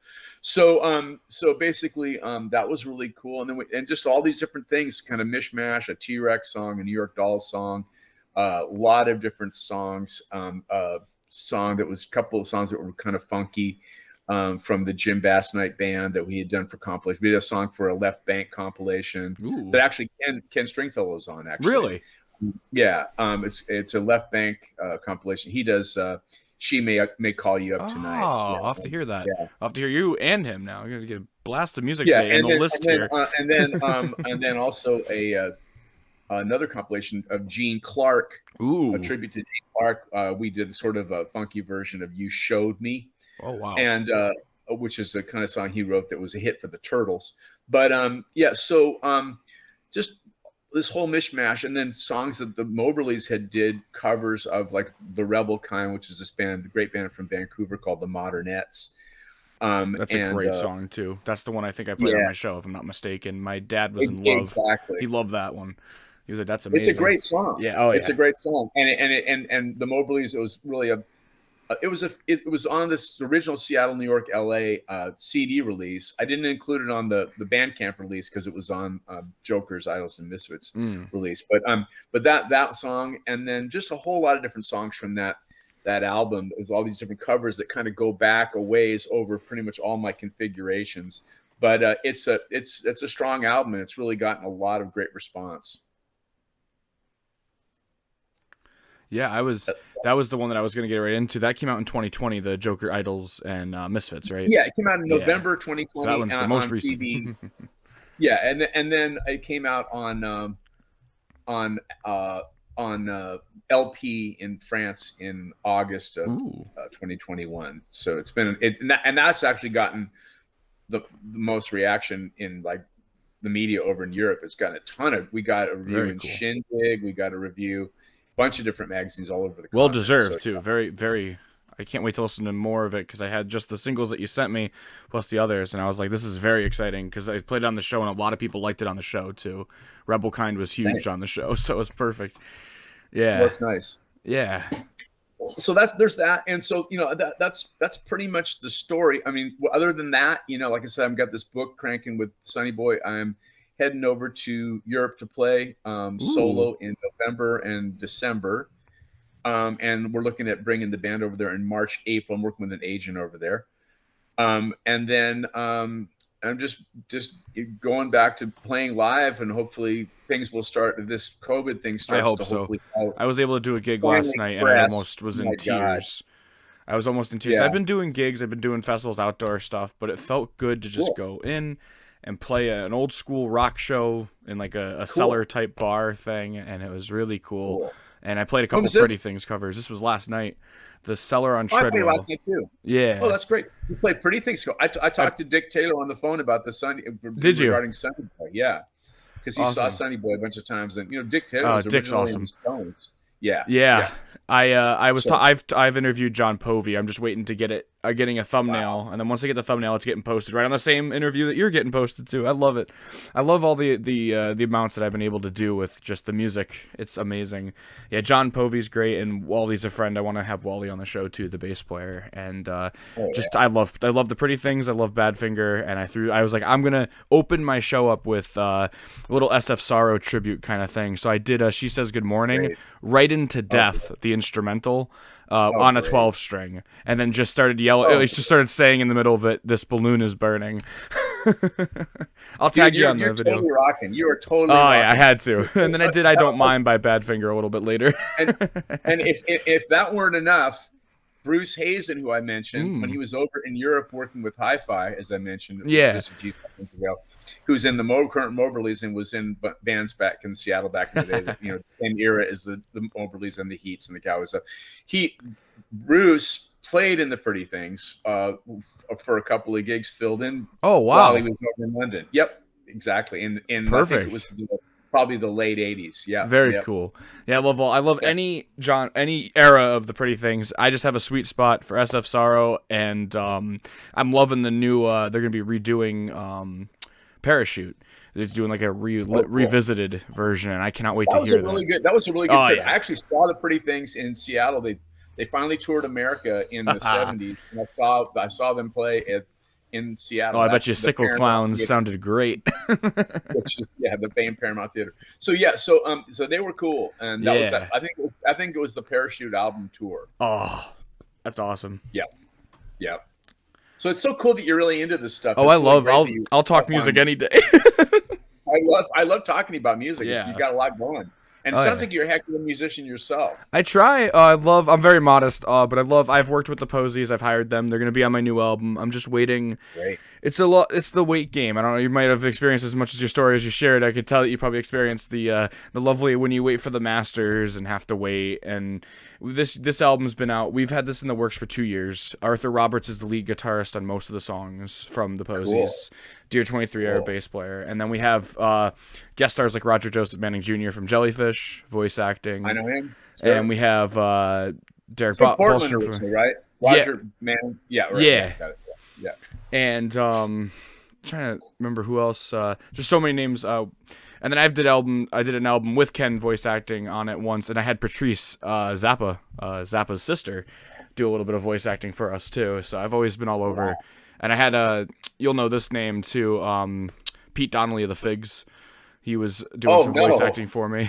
So basically that was really cool. And then and just all these different things, kind of mishmash, a T-Rex song, a New York Dolls song, a lot of different songs, song that was a couple of songs that were kind of funky, from the Jim Basnight band that we had done for compilation. We did a song for a Left Bank compilation that actually Ken Stringfellow was on, actually. Really? Yeah. It's a Left Bank compilation. He does She May Call You Up Tonight. Oh, I'll have to hear that. Yeah. I'll have to hear you and him now. I'm going to get a blast of music today in the list here. And then also another compilation of Gene Clark, a tribute to Gene Clark. We did sort of a funky version of You Showed Me. Oh, wow. And which is the kind of song he wrote that was a hit for the Turtles. But just this whole mishmash, and then songs that the Moberlys had did covers of, like the Rebel Kind, which is this band, a great band from Vancouver called the Modernettes. That's a great song too. That's the one I think I played on my show, if I'm not mistaken. My dad was in love. Exactly. He loved that one. He was like, "That's amazing." It's a great song. Yeah. Oh, yeah. It's a great song. And the Moberlys, it was really it was on this original Seattle, New York, LA CD release. I didn't include it on the Bandcamp release because it was on Joker's Idols and Misfits release. But that song, and then just a whole lot of different songs from that album. There's all these different covers that kind of go back a ways over pretty much all my configurations. But it's a strong album, and it's really gotten a lot of great response. Yeah, that was the one that I was going to get right into. That came out in 2020, the Joker Idols and Misfits, right? Yeah, it came out in November 2020. So that one's the most recent. CD. Yeah, and then it came out on LP in France in August of 2021. So it's been and that's actually gotten the most reaction in like the media over in Europe. It's gotten a ton. We got a review in Shindig. We got a review. Bunch of different magazines all over the well deserved too. Very, very. I can't wait to listen to more of it because I had just the singles that you sent me plus the others, and I was like, this is very exciting because I played it on the show and a lot of people liked it on the show too. Rebel Kind was huge on the show, so it was perfect. Yeah, that's nice. Yeah. So there's that, and so that's pretty much the story. I mean, other than that, like I said, I've got this book cranking with Sonny Boy. I'm heading over to Europe to play solo in November and December. And we're looking at bringing the band over there in March, April. I'm working with an agent over there. And then I'm just going back to playing live, and hopefully things will start. This COVID thing starts. I hope so. I was able to do a gig last night, and I almost was in tears. I was almost in tears. Yeah. I've been doing gigs. I've been doing festivals, outdoor stuff, but it felt good to just go in and play an old school rock show in like a cellar type bar thing, and it was really cool. And I played a couple Pretty Things covers. This was last night. The Cellar on Treadwell. I played last night too. Yeah. Oh, that's great. You played Pretty Things. I talked to Dick Taylor on the phone about the Sunny. Did you? Regarding Sonny Boy, yeah, because he saw Sonny Boy a bunch of times, and Dick Taylor was Dick's awesome. in Stones. Yeah. I've interviewed John Povey. I'm just waiting to get it getting a thumbnail, and then once I get the thumbnail, it's getting posted right on the same interview that you're getting posted to. I love it. I love all the amounts that I've been able to do with just the music. It's amazing. Yeah, John Povey's great, and Wally's a friend. I want to have Wally on the show too, the bass player. And I love the Pretty Things. I love Badfinger, and I was like, I'm gonna open my show up with a little SF Sorrow tribute kind of thing. So I did She Says Good Morning right into Death, the instrumental. On a 12 string, and then just started yelling. Just started saying in the middle of it, "This balloon is burning." I'll tag you on the video. Totally rocking. You are totally. Oh rocking. yeah, I had to. And then I did "I Don't Mind" by Badfinger a little bit later. and if that weren't enough, Bruce Hazen, who I mentioned when he was over in Europe working with Hi-Fi, as I mentioned, who's in the current Moberlys and was in bands back in Seattle back in the day, the same era as the Moberlys and the Heats and the Cowboys stuff. Bruce played in the Pretty Things for a couple of gigs, filled in. Oh wow! While he was over in London. Yep, exactly. In perfect. I think it was probably the late '80s. Yeah, very cool. Yeah, I love any era of the Pretty Things. I just have a sweet spot for SF Sorrow, and I'm loving the new. They're gonna be redoing Parachute. They're doing like a revisited version, and I cannot wait to hear that. That was a really good. Oh, fit. yeah. I actually saw the Pretty Things in Seattle. They finally toured America in the '70s, and I saw them play in Seattle. Oh, I bet you Sickle Clowns sounded great. The famed Paramount Theater. So they were cool, and that was that. I think it was the Parachute album tour. Oh, that's awesome. Yeah. So it's so cool that you're really into this stuff. Oh, I'll talk music any day. I love talking about music. Yeah. You got a lot going. And it sounds like you're a heck of a musician yourself. I try. I'm very modest, but I've worked with the Posies. I've hired them. They're going to be on my new album. I'm just waiting. Great. It's the wait game. I don't know. You might have experienced as much as your story as you shared. I could tell that you probably experienced the lovely when you wait for the masters and have to wait. And this album's been out. We've had this in the works for 2 years. Arthur Roberts is the lead guitarist on most of the songs from the Posies. Cool. Dear 23 era bass player, and then we have guest stars like Roger Joseph Manning Jr. from Jellyfish, voice acting. I know him. Sure. And we have Derek Portland originally, right? Roger Manning. Yeah. Right. Yeah. Got it. Yeah. And trying to remember who else. There's so many names. And then I did an album with Ken voice acting on it once, and I had Patrice Zappa's sister, do a little bit of voice acting for us too. So I've always been all over. Wow. And I had you'll know this name too, Pete Donnelly of the Figs. He was doing some voice acting for me.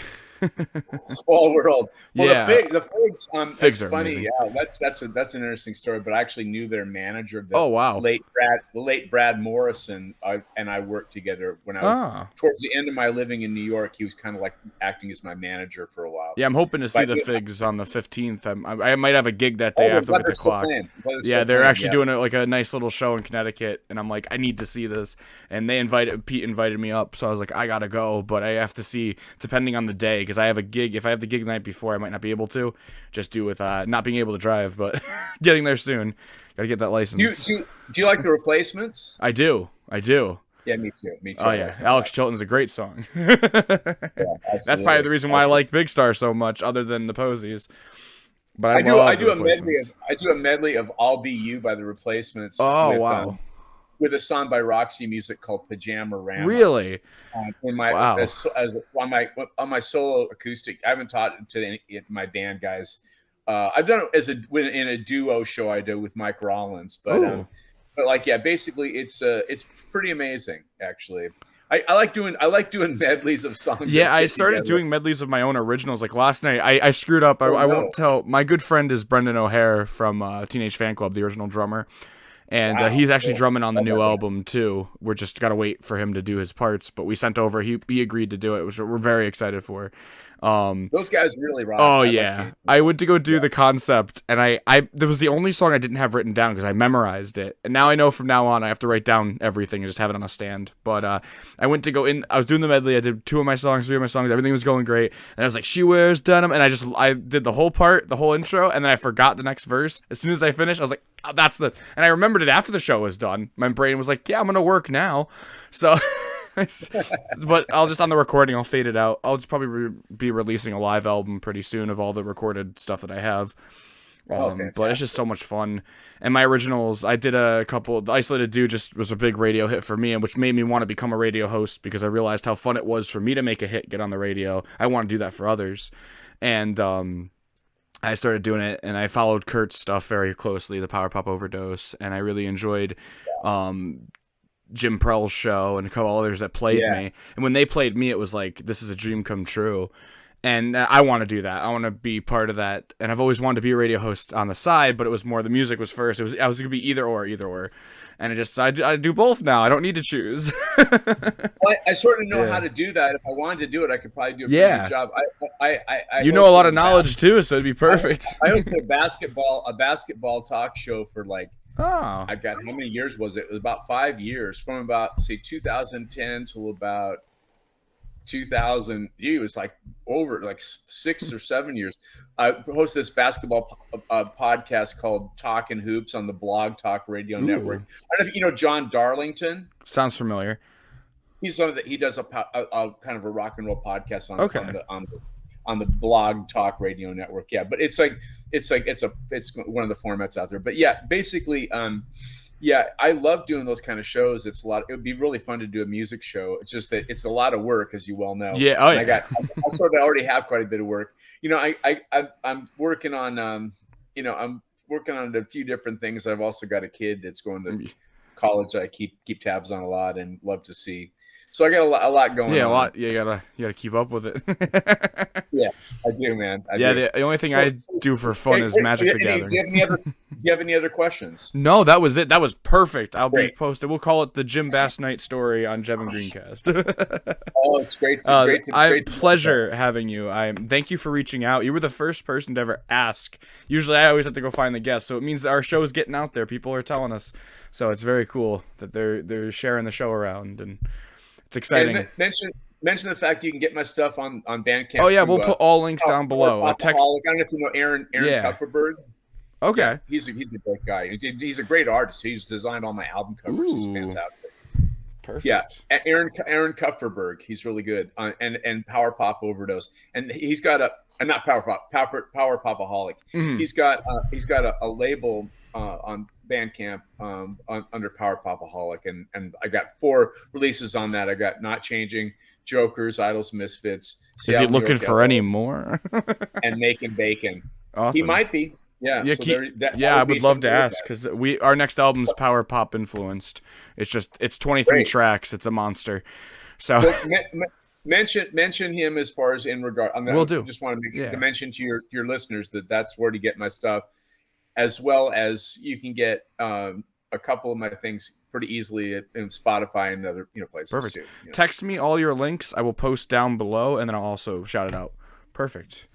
Small world. Well, yeah. The Figs. Figs are funny. Amazing. Yeah, that's an interesting story. But I actually knew their manager. The late Brad Morrison. And I worked together when I was towards the end of my living in New York. He was kind of like acting as my manager for a while. Yeah, I'm hoping to see the Figs on the 15th. I might have a gig that day after with the clock. Yeah, they're actually doing it like a nice little show in Connecticut, and I'm like, I need to see this. And Pete invited me up, so I was like, I gotta go, but I have to see depending on the day. Because I have a gig. If I have the gig the night before, I might not be able to. Just do with not being able to drive, but getting there soon. Gotta get that license. Do you like the Replacements? I do. Yeah, me too. Oh yeah, Alex Chilton's a great song. That's probably the reason why I like Big Star so much, other than the Posies. But I do a medley of "I'll Be You" by the Replacements. Oh wow. With a song by Roxy Music called "Pajama Rant." Really? On my solo acoustic, I haven't taught it to my band guys. I've done it in a duo show I did with Mike Rollins, but basically it's pretty amazing actually. I like doing medleys of songs. Yeah, I started doing medleys of my own originals. Like last night, I screwed up. I won't tell. My good friend is Brendan O'Hare from Teenage Fan Club, the original drummer. And he's actually drumming on the new album too. We're just gotta wait for him to do his parts, but we sent over. He agreed to do it, which we're very excited for. Those guys really rock. Oh yeah, I went to go do the concept, and I there was the only song I didn't have written down because I memorized it, and now I know from now on I have to write down everything and just have it on a stand. But I went to go in. I was doing the medley. I did 2 of my songs, 3 of my songs. Everything was going great, and I was like, "She wears denim," and I did the whole part, the whole intro, and then I forgot the next verse. As soon as I finished, I was like, oh, and I remembered it after the show was done. My brain was like, "Yeah, I'm gonna work now," so. But I'll just on the recording I'll fade it out. I'll just probably be releasing a live album pretty soon of all the recorded stuff that I have. But it's just so much fun. And my originals, I did a couple. The Isolated Dude just was a big radio hit for me, and which made me want to become a radio host because I realized how fun it was for me to make a hit, get on the radio. I want to do that for others. And I started doing it, and I followed Kurt's stuff very closely, the Power Pop Overdose, and I really enjoyed Jim Prell's show and a couple others that played me. And when they played me, it was like, this is a dream come true. And I want to do that. I want to be part of that. And I've always wanted to be a radio host on the side, but it was more the music was first. I was going to be either or. And I do both now. I don't need to choose. Well, I sort of know how to do that. If I wanted to do it, I could probably do a pretty good job. I you know a lot of knowledge too, so it'd be perfect. I hosted a basketball talk show for like, I got, how many years was it? It was about 5 years, from about, say, 2010 till about 2000. It was like over like 6 or 7 years. I hosted this basketball podcast called Talkin' Hoops on the Blog Talk Radio Network. I don't know if you know John Darlington. Sounds familiar. He does a kind of a rock and roll podcast on the Blog Talk Radio Network. Yeah, but it's one of the formats out there. But yeah, basically, I love doing those kind of shows. It would be really fun to do a music show. It's just that it's a lot of work, as you well know. Yeah. Oh, yeah. I sort of already have quite a bit of work. You know, I'm working on I'm working on a few different things. I've also got a kid that's going to college that I keep tabs on a lot and love to see. So I got a lot going on. Yeah, a lot. You gotta keep up with it. Yeah, I do, man. The only thing I do for fun is Magic the Gathering. Do you have any other questions? No, that was it. That was perfect. I'll be posted. We'll call it the Jim Basnight story on Jeb and Greencast. It's great. Pleasure having you. Thank you for reaching out. You were the first person to ever ask. Usually, I always have to go find the guests, so it means that our show is getting out there. People are telling us, so it's very cool that they're sharing the show around, and it's exciting. And mention the fact you can get my stuff on Bandcamp. Oh yeah, we'll put all links down below. I don't know if you know Aaron Kupferberg. Okay. Yeah, he's a great guy. He's a great artist. He's designed all my album covers. He's fantastic. Perfect. Yeah, Aaron Kupferberg. He's really good. And Power Pop Overdose. And he's got not Power Pop, Power Popaholic. Mm-hmm. He's got a label on Bandcamp under Power Popaholic, and I got 4 releases on that. I got Not Changing, Jokers, Idols, Misfits. Is he looking for any more? And Making Bacon. Awesome. He might be. Yeah. I would love to ask, because our next album's Power Pop influenced. It's 23 tracks. It's a monster. So mention him as far as in regard. We'll do. Just want to mention to your listeners that's where to get my stuff. As well as you can get a couple of my things pretty easily in Spotify and other places. Perfect. Too. Text me all your links. I will post down below, and then I'll also shout it out. Perfect.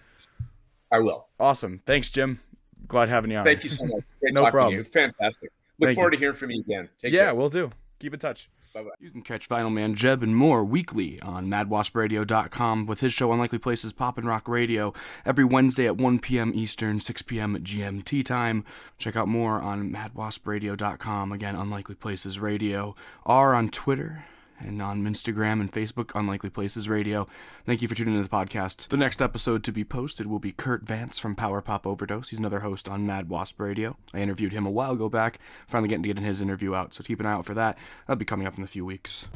I will. Awesome. Thanks, Jim. Glad having you on. Thank you so much. Great no talking problem. To you. Fantastic. Look forward to hearing from you again. Take care. We'll do. Keep in touch. Bye-bye. You can catch Vinyl Man Jeb and more weekly on madwaspradio.com with his show Unlikely Places Poppin' Rock Radio every Wednesday at 1 p.m. Eastern, 6 p.m. GMT time. Check out more on madwaspradio.com. Again, Unlikely Places Radio. Or on Twitter and on Instagram and Facebook, Unlikely Places Radio. Thank you for tuning into the podcast. The next episode to be posted will be Kurt Vance from Power Pop Overdose. He's another host on Mad Wasp Radio. I interviewed him a while ago back. Finally getting his interview out, so keep an eye out for that. That'll be coming up in a few weeks.